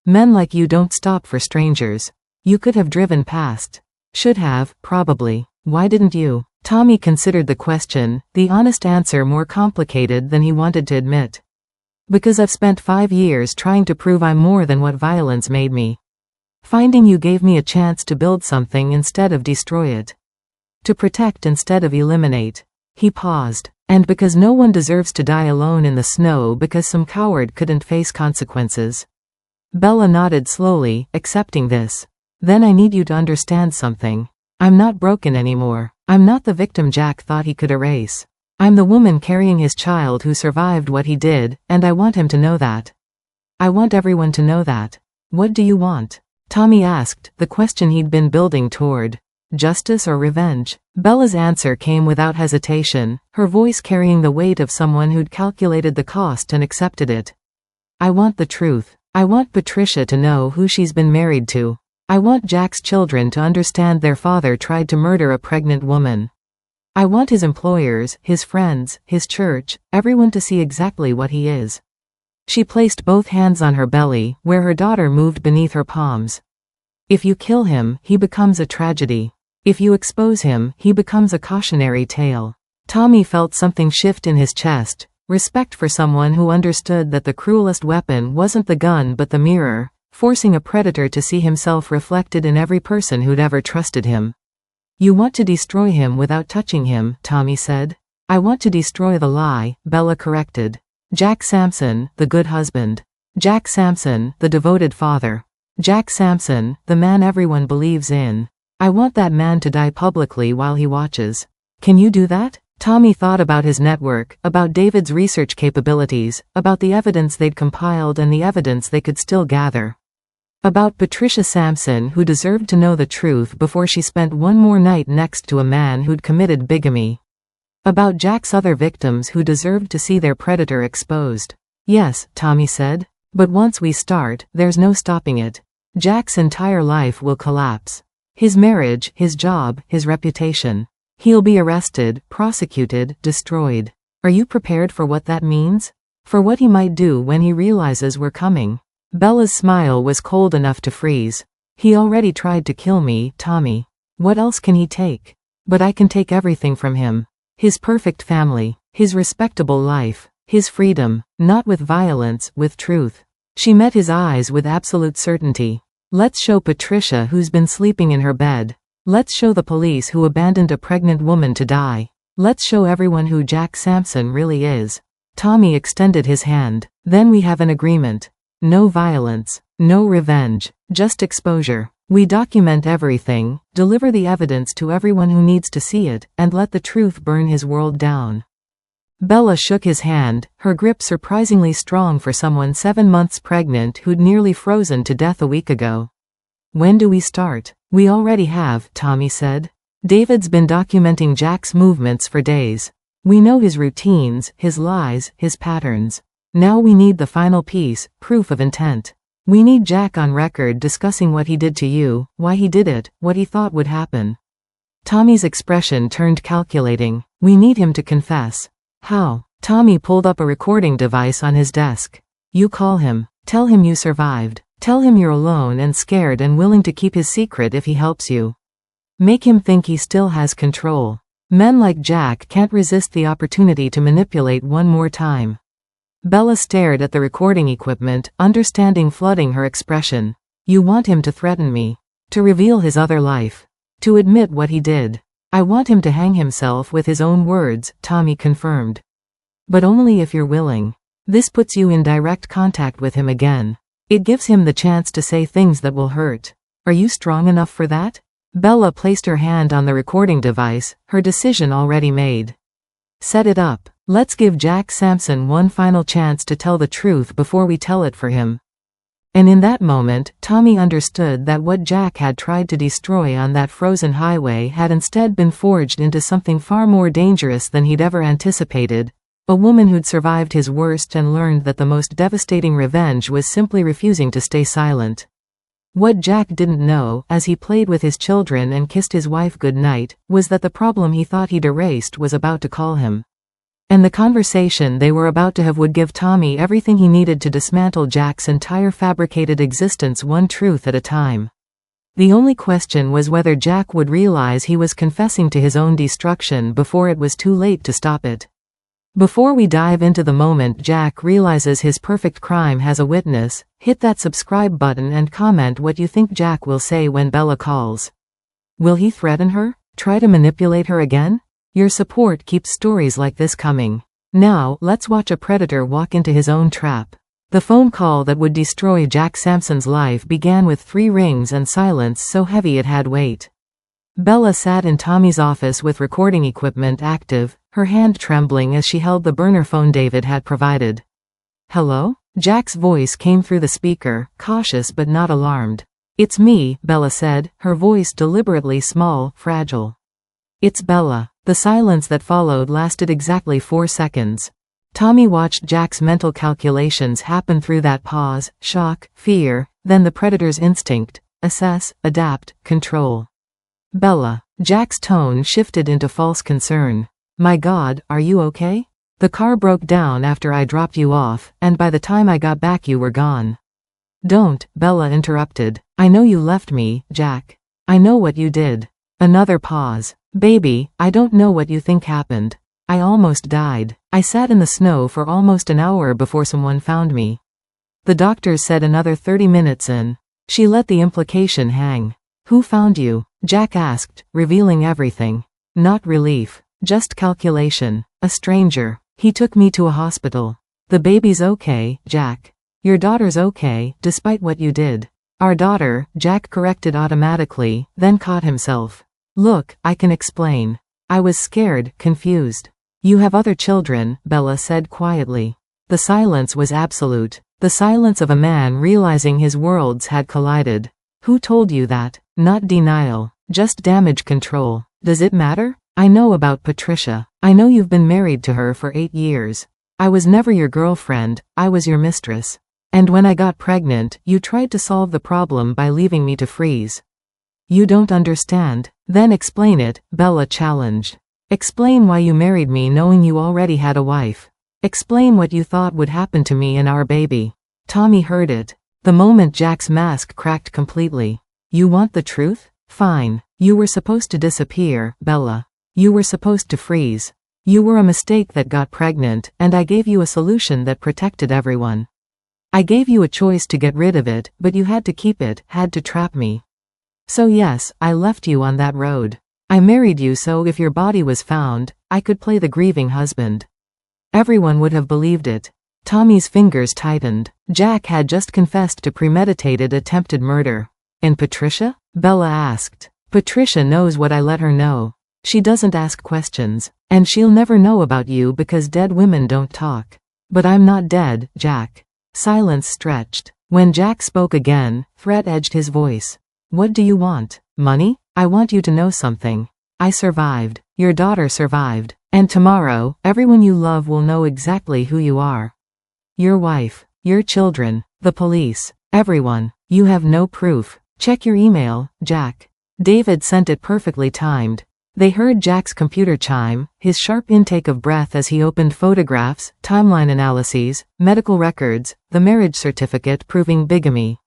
Men like you don't stop for strangers. You could have driven past. Should have, probably. Why didn't you? Tommy considered the question, the honest answer more complicated than he wanted to admit. Because I've spent 5 years trying to prove I'm more than what violence made me. Finding you gave me a chance to build something instead of destroy it. To protect instead of eliminate. He paused. And because no one deserves to die alone in the snow because some coward couldn't face consequences. Bella nodded slowly, accepting this. Then I need you to understand something. I'm not broken anymore. I'm not the victim Jack thought he could erase. I'm the woman carrying his child who survived what he did, and I want him to know that. I want everyone to know that. What do you want? Tommy asked, the question he'd been building toward. Justice or revenge? Bella's answer came without hesitation, her voice carrying the weight of someone who'd calculated the cost and accepted it. I want the truth. I want Patricia to know who she's been married to. I want Jack's children to understand their father tried to murder a pregnant woman. I want his employers, his friends, his church, everyone to see exactly what he is. She placed both hands on her belly, where her daughter moved beneath her palms. If you kill him, he becomes a tragedy. If you expose him, he becomes a cautionary tale. Tommy felt something shift in his chest, respect for someone who understood that the cruelest weapon wasn't the gun but the mirror, forcing a predator to see himself reflected in every person who'd ever trusted him. You want to destroy him without touching him, Tommy said. I want to destroy the lie, Bella corrected. Jack Sampson, the good husband. Jack Sampson, the devoted father. Jack Sampson, the man everyone believes in. I want that man to die publicly while he watches. Can you do that? Tommy thought about his network, about David's research capabilities, about the evidence they'd compiled and the evidence they could still gather. About Patricia Sampson who deserved to know the truth before she spent one more night next to a man who'd committed bigamy. About Jack's other victims who deserved to see their predator exposed. Yes, Tommy said. But once we start, there's no stopping it. Jack's entire life will collapse. His marriage, his job, his reputation. He'll be arrested, prosecuted, destroyed. Are you prepared for what that means? For what he might do when he realizes we're coming? Bella's smile was cold enough to freeze. He already tried to kill me, Tommy. What else can he take? But I can take everything from him. His perfect family, his respectable life, his freedom, not with violence, with truth. She met his eyes with absolute certainty. Let's show Patricia who's been sleeping in her bed. Let's show the police who abandoned a pregnant woman to die. Let's show everyone who Jack Sampson really is. Tommy extended his hand. Then we have an agreement. No violence. No revenge. Just exposure. We document everything, deliver the evidence to everyone who needs to see it, and let the truth burn his world down. Bella shook his hand, her grip surprisingly strong for someone 7 months pregnant who'd nearly frozen to death a week ago. When do we start? We already have, Tommy said. David's been documenting Jack's movements for days. We know his routines, his lies, his patterns. Now we need the final piece, proof of intent. We need Jack on record discussing what he did to you, why he did it, what he thought would happen. Tommy's expression turned calculating. We need him to confess. How? Tommy pulled up a recording device on his desk. You call him. Tell him you survived. Tell him you're alone and scared and willing to keep his secret if he helps you. Make him think he still has control. Men like Jack can't resist the opportunity to manipulate one more time. Bella stared at the recording equipment, understanding flooding her expression. You want him to threaten me. To reveal his other life. To admit what he did. I want him to hang himself with his own words, Tommy confirmed. But only if you're willing. This puts you in direct contact with him again. It gives him the chance to say things that will hurt. Are you strong enough for that? Bella placed her hand on the recording device, her decision already made. Set it up. Let's give Jack Sampson one final chance to tell the truth before we tell it for him. And in that moment, Tommy understood that what Jack had tried to destroy on that frozen highway had instead been forged into something far more dangerous than he'd ever anticipated. A woman who'd survived his worst and learned that the most devastating revenge was simply refusing to stay silent. What Jack didn't know, as he played with his children and kissed his wife goodnight, was that the problem he thought he'd erased was about to call him. And the conversation they were about to have would give Tommy everything he needed to dismantle Jack's entire fabricated existence one truth at a time. The only question was whether Jack would realize he was confessing to his own destruction before it was too late to stop it. Before we dive into the moment Jack realizes his perfect crime has a witness, hit that subscribe button and comment what you think Jack will say when Bella calls. Will he threaten her? Try to manipulate her again? Your support keeps stories like this coming. Now, let's watch a predator walk into his own trap. The phone call that would destroy Jack Sampson's life began with 3 rings and silence so heavy it had weight. Bella sat in Tommy's office with recording equipment active, her hand trembling as she held the burner phone David had provided. Hello? Jack's voice came through the speaker, cautious but not alarmed. It's me, Bella said, her voice deliberately small, fragile. It's Bella. The silence that followed lasted exactly 4 seconds. Tommy watched Jack's mental calculations happen through that pause, shock, fear, then the predator's instinct, assess, adapt, control. Bella. Jack's tone shifted into false concern. My God, are you okay? The car broke down after I dropped you off, and by the time I got back you were gone. Don't, Bella interrupted. I know you left me, Jack. I know what you did. Another pause. Baby, I don't know what you think happened. I almost died. I sat in the snow for almost an hour before someone found me. The doctors said another 30 minutes in. She let the implication hang. Who found you? Jack asked, revealing everything. Not relief. Just calculation. A stranger. He took me to a hospital. The baby's okay, Jack. Your daughter's okay, despite what you did. Our daughter, Jack corrected automatically, then caught himself. Look, I can explain. I was scared, confused. You have other children, Bella said quietly. The silence was absolute. The silence of a man realizing his worlds had collided. Who told you that? Not denial. Just damage control. Does it matter? I know about Patricia. I know you've been married to her for 8 years. I was never your girlfriend, I was your mistress. And when I got pregnant, you tried to solve the problem by leaving me to freeze. You don't understand. Then explain it, Bella challenged. Explain why you married me knowing you already had a wife. Explain what you thought would happen to me and our baby. Tommy heard it. The moment Jack's mask cracked completely. You want the truth? Fine. You were supposed to disappear, Bella. You were supposed to freeze. You were a mistake that got pregnant, and I gave you a solution that protected everyone. I gave you a choice to get rid of it, but you had to keep it, had to trap me. So yes, I left you on that road. I married you so if your body was found, I could play the grieving husband. Everyone would have believed it. Tommy's fingers tightened. Jack had just confessed to premeditated attempted murder. And Patricia? Bella asked. Patricia knows what I let her know. She doesn't ask questions. And she'll never know about you because dead women don't talk. But I'm not dead, Jack. Silence stretched. When Jack spoke again, threat edged his voice. What do you want? Money? I want you to know something. I survived. Your daughter survived. And tomorrow, everyone you love will know exactly who you are. Your wife. Your children. The police. Everyone. You have no proof. Check your email, Jack. David sent it perfectly timed. They heard Jack's computer chime, his sharp intake of breath as he opened photographs, timeline analyses, medical records, the marriage certificate proving bigamy.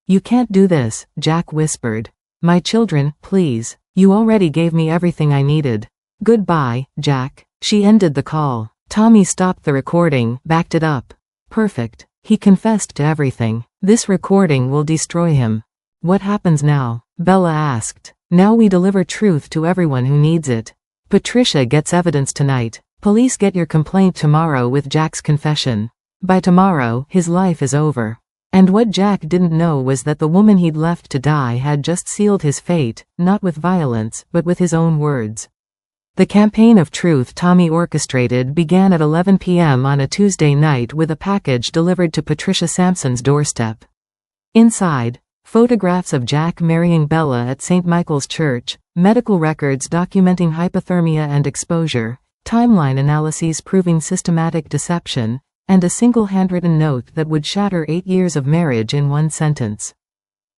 You can't do this, Jack whispered. My children, please. You already gave me everything I needed. Goodbye, Jack. She ended the call. Tommy stopped the recording, backed it up. Perfect. He confessed to everything. This recording will destroy him. What happens now? Bella asked. Now we deliver truth to everyone who needs it. Patricia gets evidence tonight. Police get your complaint tomorrow with Jack's confession. By tomorrow, his life is over. And what Jack didn't know was that the woman he'd left to die had just sealed his fate, not with violence, but with his own words. The campaign of truth Tommy orchestrated began at 11 p.m. on a Tuesday night with a package delivered to Patricia Sampson's doorstep. Inside, photographs of Jack marrying Bella at St. Michael's Church, medical records documenting hypothermia and exposure, timeline analyses proving systematic deception, and a single handwritten note that would shatter 8 years of marriage in one sentence.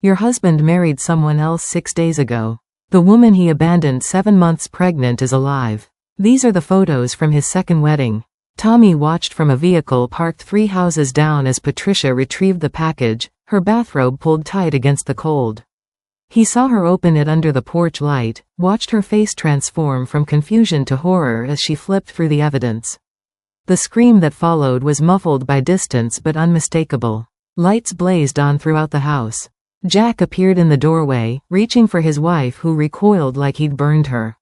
Your husband married someone else 6 days ago. The woman he abandoned 7 months pregnant is alive. These are the photos from his second wedding. Tommy watched from a vehicle parked 3 houses down as Patricia retrieved the package, her bathrobe pulled tight against the cold. He saw her open it under the porch light, watched her face transform from confusion to horror as she flipped through the evidence. The scream that followed was muffled by distance but unmistakable. Lights blazed on throughout the house. Jack appeared in the doorway, reaching for his wife who recoiled like he'd burned her.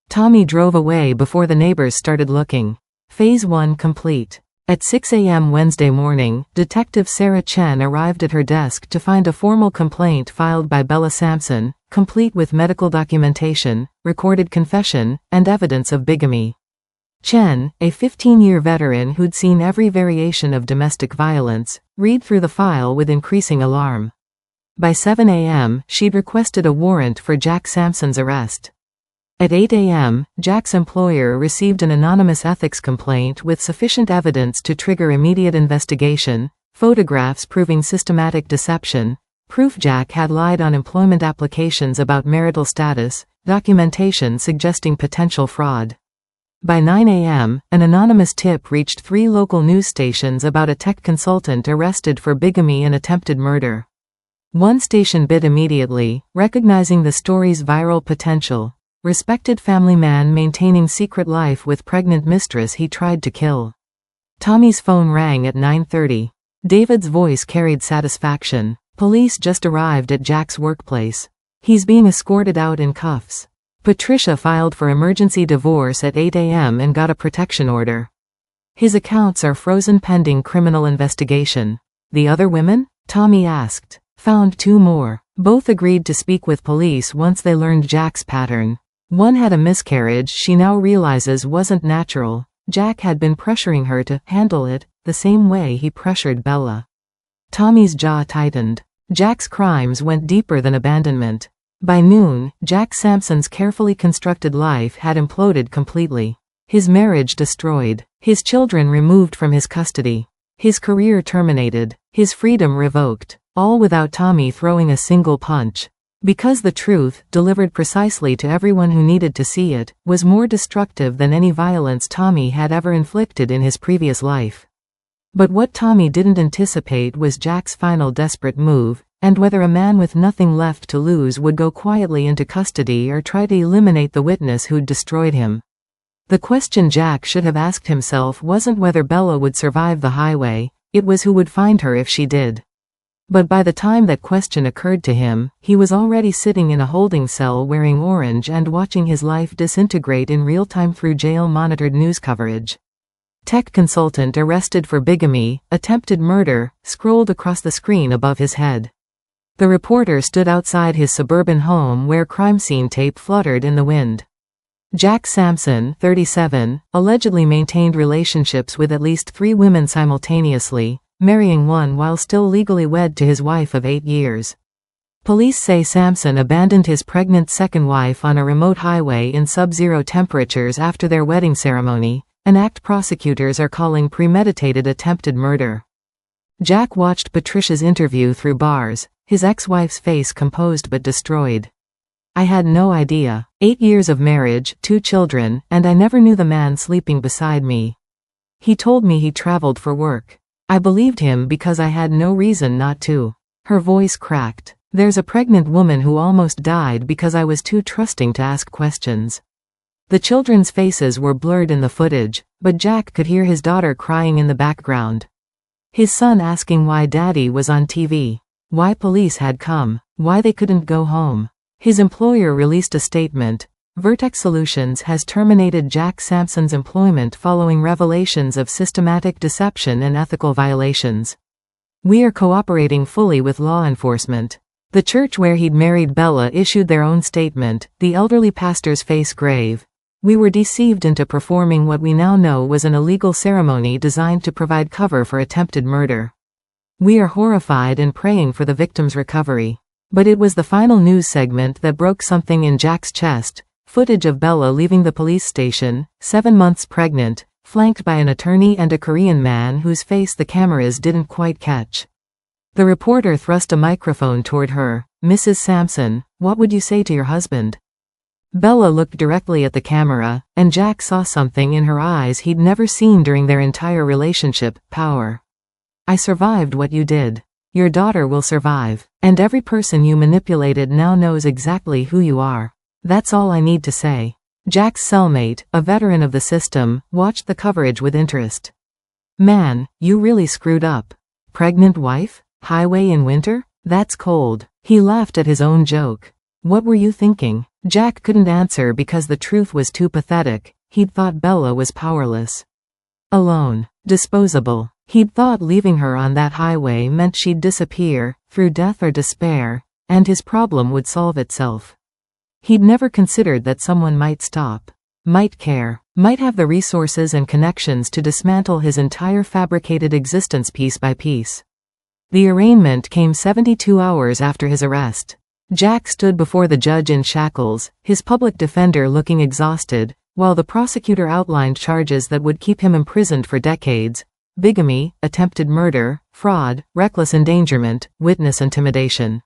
Tommy drove away before the neighbors started looking. Phase 1 complete. At 6 a.m. Wednesday morning, Detective Sarah Chen arrived at her desk to find a formal complaint filed by Bella Sampson, complete with medical documentation, recorded confession, and evidence of bigamy. Chen, a 15-year veteran who'd seen every variation of domestic violence, read through the file with increasing alarm. By 7 a.m., she'd requested a warrant for Jack Sampson's arrest. At 8 a.m., Jack's employer received an anonymous ethics complaint with sufficient evidence to trigger immediate investigation, photographs proving systematic deception, proof Jack had lied on employment applications about marital status, documentation suggesting potential fraud. By 9 a.m., an anonymous tip reached 3 local news stations about a tech consultant arrested for bigamy and attempted murder. One station bid immediately, recognizing the story's viral potential. Respected family man maintaining secret life with pregnant mistress he tried to kill. Tommy's phone rang at 9:30. David's voice carried satisfaction. Police just arrived at Jack's workplace. He's being escorted out in cuffs. Patricia filed for emergency divorce at 8 a.m. and got a protection order. His accounts are frozen pending criminal investigation. The other women? Tommy asked. Found 2 more. Both agreed to speak with police once they learned Jack's pattern. One had a miscarriage she now realizes wasn't natural. Jack had been pressuring her to handle it, the same way he pressured Bella. Tommy's jaw tightened. Jack's crimes went deeper than abandonment. By noon, Jack Sampson's carefully constructed life had imploded completely. His marriage destroyed. His children removed from his custody. His career terminated. His freedom revoked. All without Tommy throwing a single punch. Because the truth, delivered precisely to everyone who needed to see it, was more destructive than any violence Tommy had ever inflicted in his previous life. But what Tommy didn't anticipate was Jack's final desperate move, and whether a man with nothing left to lose would go quietly into custody or try to eliminate the witness who'd destroyed him. The question Jack should have asked himself wasn't whether Bella would survive the highway, it was who would find her if she did. But by the time that question occurred to him, he was already sitting in a holding cell wearing orange and watching his life disintegrate in real time through jail-monitored news coverage. Tech consultant arrested for bigamy, attempted murder, scrolled across the screen above his head. The reporter stood outside his suburban home where crime scene tape fluttered in the wind. Jack Sampson, 37, allegedly maintained relationships with at least 3 women simultaneously, marrying one while still legally wed to his wife of 8 years. Police say Sampson abandoned his pregnant second wife on a remote highway in sub-zero temperatures after their wedding ceremony, an act prosecutors are calling premeditated attempted murder. Jack watched Patricia's interview through bars, his ex-wife's face composed but destroyed. "I had no idea. 8 years of marriage, 2 children, and I never knew the man sleeping beside me. He told me he traveled for work. I believed him because I had no reason not to." Her voice cracked. "There's a pregnant woman who almost died because I was too trusting to ask questions." The children's faces were blurred in the footage, but Jack could hear his daughter crying in the background. His son asking why Daddy was on TV, why police had come, why they couldn't go home. His employer released a statement. Vertex Solutions has terminated Jack Sampson's employment following revelations of systematic deception and ethical violations. "We are cooperating fully with law enforcement." The church where he'd married Bella issued their own statement, the elderly pastor's face grave. "We were deceived into performing what we now know was an illegal ceremony designed to provide cover for attempted murder. We are horrified and praying for the victim's recovery." But it was the final news segment that broke something in Jack's chest. Footage of Bella leaving the police station, 7 months pregnant, flanked by an attorney and a Korean man whose face the cameras didn't quite catch. The reporter thrust a microphone toward her. "Mrs. Sampson, what would you say to your husband?" Bella looked directly at the camera, and Jack saw something in her eyes he'd never seen during their entire relationship: power. "I survived what you did. Your daughter will survive. And every person you manipulated now knows exactly who you are. That's all I need to say." Jack's cellmate, a veteran of the system, watched the coverage with interest. "Man, you really screwed up. Pregnant wife? Highway in winter? That's cold." He laughed at his own joke. "What were you thinking?" Jack couldn't answer because the truth was too pathetic. He'd thought Bella was powerless. Alone. Disposable. He'd thought leaving her on that highway meant she'd disappear, through death or despair, and his problem would solve itself. He'd never considered that someone might stop, might care, might have the resources and connections to dismantle his entire fabricated existence piece by piece. The arraignment came 72 hours after his arrest. Jack stood before the judge in shackles, his public defender looking exhausted, while the prosecutor outlined charges that would keep him imprisoned for decades: bigamy, attempted murder, fraud, reckless endangerment, witness intimidation.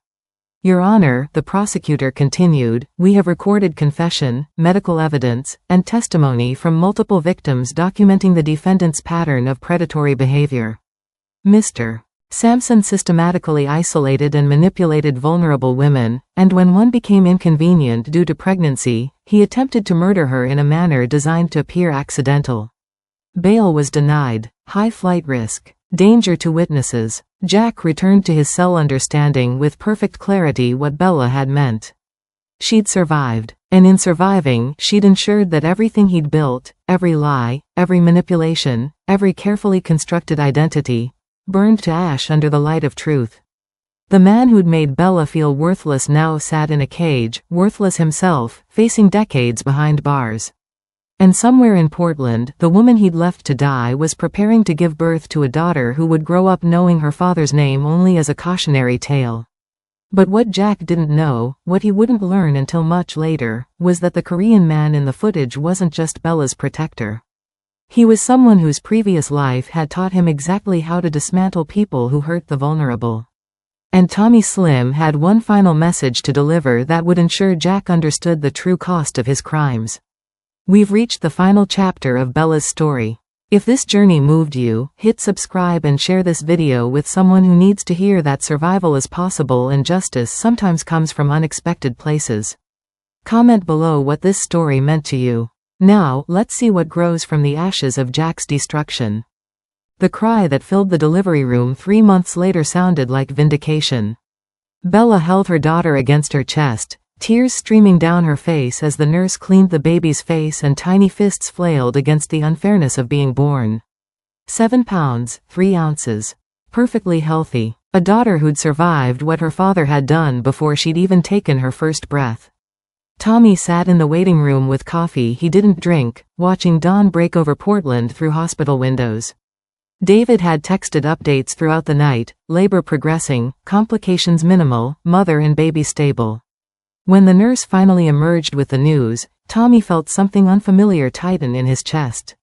"Your Honor," the prosecutor continued, "we have recorded confession, medical evidence, and testimony from multiple victims documenting the defendant's pattern of predatory behavior. Mr. Sampson systematically isolated and manipulated vulnerable women, and when one became inconvenient due to pregnancy, he attempted to murder her in a manner designed to appear accidental. Bail was denied. High flight risk. Danger to witnesses." Jack returned to his cell understanding with perfect clarity what Bella had meant. She'd survived, and in surviving, she'd ensured that everything he'd built, every lie, every manipulation, every carefully constructed identity, burned to ash under the light of truth. The man who'd made Bella feel worthless now sat in a cage, worthless himself, facing decades behind bars. And somewhere in Portland, the woman he'd left to die was preparing to give birth to a daughter who would grow up knowing her father's name only as a cautionary tale. But what Jack didn't know, what he wouldn't learn until much later, was that the Korean man in the footage wasn't just Bella's protector. He was someone whose previous life had taught him exactly how to dismantle people who hurt the vulnerable. And Tommy Slim had one final message to deliver that would ensure Jack understood the true cost of his crimes. We've reached the final chapter of Bella's story. If this journey moved you, hit subscribe and share this video with someone who needs to hear that survival is possible and justice sometimes comes from unexpected places. Comment below what this story meant to you. Now, let's see what grows from the ashes of Jack's destruction. The cry that filled the delivery room 3 months later sounded like vindication. Bella held her daughter against her chest, tears streaming down her face as the nurse cleaned the baby's face and tiny fists flailed against the unfairness of being born. 7 pounds, 3 ounces. Perfectly healthy. A daughter who'd survived what her father had done before she'd even taken her first breath. Tommy sat in the waiting room with coffee he didn't drink, watching dawn break over Portland through hospital windows. David had texted updates throughout the night: labor progressing, complications minimal, mother and baby stable. When the nurse finally emerged with the news, Tommy felt something unfamiliar tighten in his chest.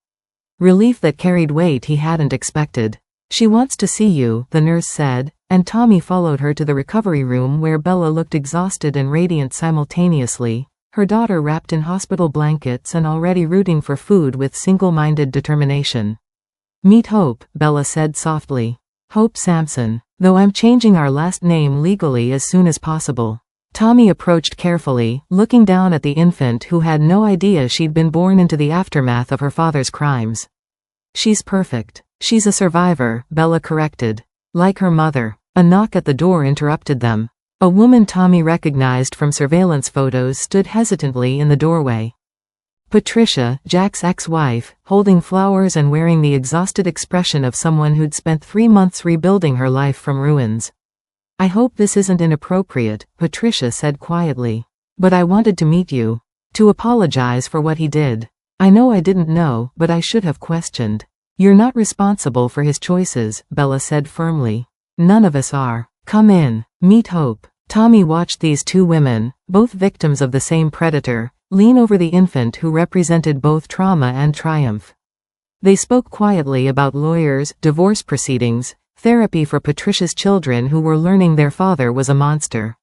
Relief that carried weight he hadn't expected. "She wants to see you," the nurse said, and Tommy followed her to the recovery room where Bella looked exhausted and radiant simultaneously, her daughter wrapped in hospital blankets and already rooting for food with single-minded determination. "Meet Hope," Bella said softly. "Hope Sampson. Though I'm changing our last name legally as soon as possible." Tommy approached carefully, looking down at the infant who had no idea she'd been born into the aftermath of her father's crimes. "She's perfect. She's a survivor," Bella corrected. "Like her mother." A knock at the door interrupted them. A woman Tommy recognized from surveillance photos stood hesitantly in the doorway. Patricia, Jack's ex-wife, holding flowers and wearing the exhausted expression of someone who'd spent 3 months rebuilding her life from ruins. "I hope this isn't inappropriate," Patricia said quietly. "But I wanted to meet you. To apologize for what he did. I know I didn't know, but I should have questioned." "You're not responsible for his choices," Bella said firmly. "None of us are. Come in. Meet Hope." Tommy watched these two women, both victims of the same predator, lean over the infant who represented both trauma and triumph. They spoke quietly about lawyers, divorce proceedings, therapy for Patricia's children who were learning their father was a monster.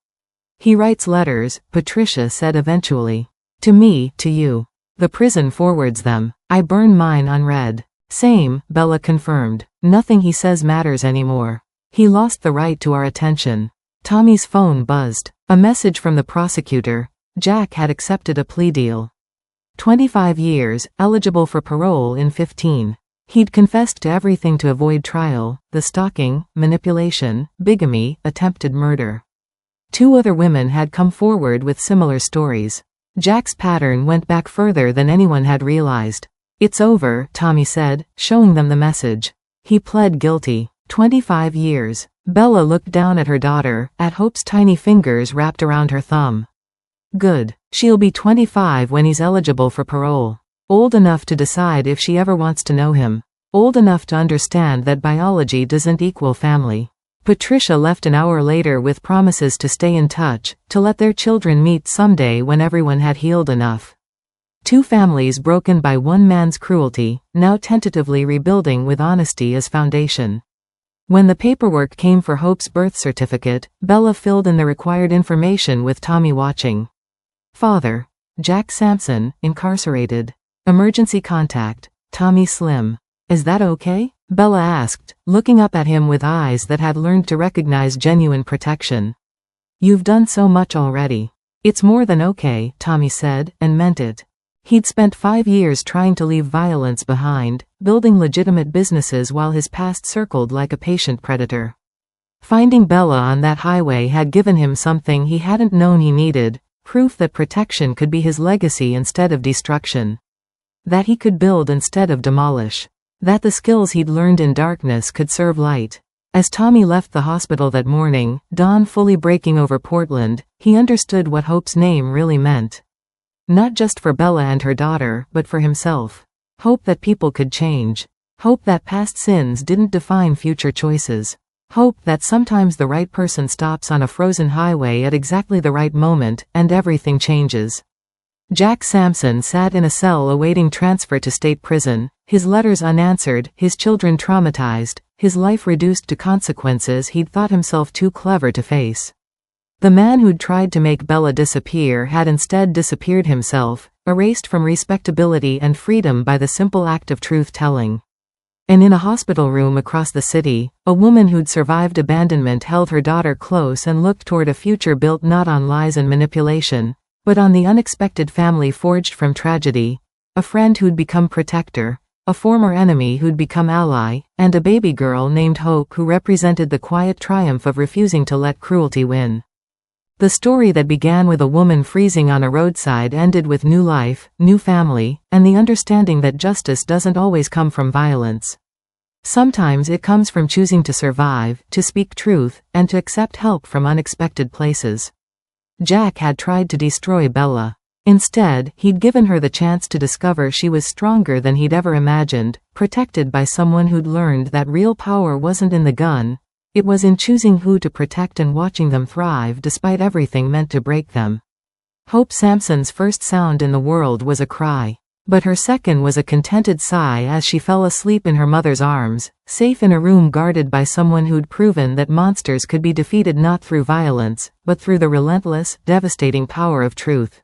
"He writes letters," Patricia said eventually. "To me, to you. The prison forwards them. I burn mine unread." "Same," Bella confirmed. "Nothing he says matters anymore. He lost the right to our attention." Tommy's phone buzzed. A message from the prosecutor. Jack had accepted a plea deal. 25 years, eligible for parole in 15. He'd confessed to everything to avoid trial: the stalking, manipulation, bigamy, attempted murder. 2 other women had come forward with similar stories. Jack's pattern went back further than anyone had realized. "It's over," Tommy said, showing them the message. He pled guilty. 25 years. Bella looked down at her daughter, at Hope's tiny fingers wrapped around her thumb. "Good. She'll be 25 when he's eligible for parole. Old enough to decide if she ever wants to know him. Old enough to understand that biology doesn't equal family." Patricia left an hour later with promises to stay in touch, to let their children meet someday when everyone had healed enough. 2 families broken by one man's cruelty, now tentatively rebuilding with honesty as foundation. When the paperwork came for Hope's birth certificate, Bella filled in the required information with Tommy watching. Father: Jack Sampson, incarcerated. Emergency contact: Tommy Slim. "Is that okay?" Bella asked, looking up at him with eyes that had learned to recognize genuine protection. "You've done so much already." "It's more than okay," Tommy said, and meant it. He'd spent 5 years trying to leave violence behind, building legitimate businesses while his past circled like a patient predator. Finding Bella on that highway had given him something he hadn't known he needed: proof that protection could be his legacy instead of destruction. That he could build instead of demolish. That the skills he'd learned in darkness could serve light. As Tommy left the hospital that morning, dawn fully breaking over Portland, he understood what Hope's name really meant. Not just for Bella and her daughter, but for himself. Hope that people could change. Hope that past sins didn't define future choices. Hope that sometimes the right person stops on a frozen highway at exactly the right moment, and everything changes. Jack Sampson sat in a cell awaiting transfer to state prison, his letters unanswered, his children traumatized, his life reduced to consequences he'd thought himself too clever to face. The man who'd tried to make Bella disappear had instead disappeared himself, erased from respectability and freedom by the simple act of truth-telling. And in a hospital room across the city, a woman who'd survived abandonment held her daughter close and looked toward a future built not on lies and manipulation, but on the unexpected family forged from tragedy: a friend who'd become protector, a former enemy who'd become ally, and a baby girl named Hope who represented the quiet triumph of refusing to let cruelty win. The story that began with a woman freezing on a roadside ended with new life, new family, and the understanding that justice doesn't always come from violence. Sometimes it comes from choosing to survive, to speak truth, and to accept help from unexpected places. Jack had tried to destroy Bella. Instead, he'd given her the chance to discover she was stronger than he'd ever imagined, protected by someone who'd learned that real power wasn't in the gun. It was in choosing who to protect and watching them thrive despite everything meant to break them. Hope Sampson's first sound in the world was a cry. But her second was a contented sigh as she fell asleep in her mother's arms, safe in a room guarded by someone who'd proven that monsters could be defeated not through violence, but through the relentless, devastating power of truth.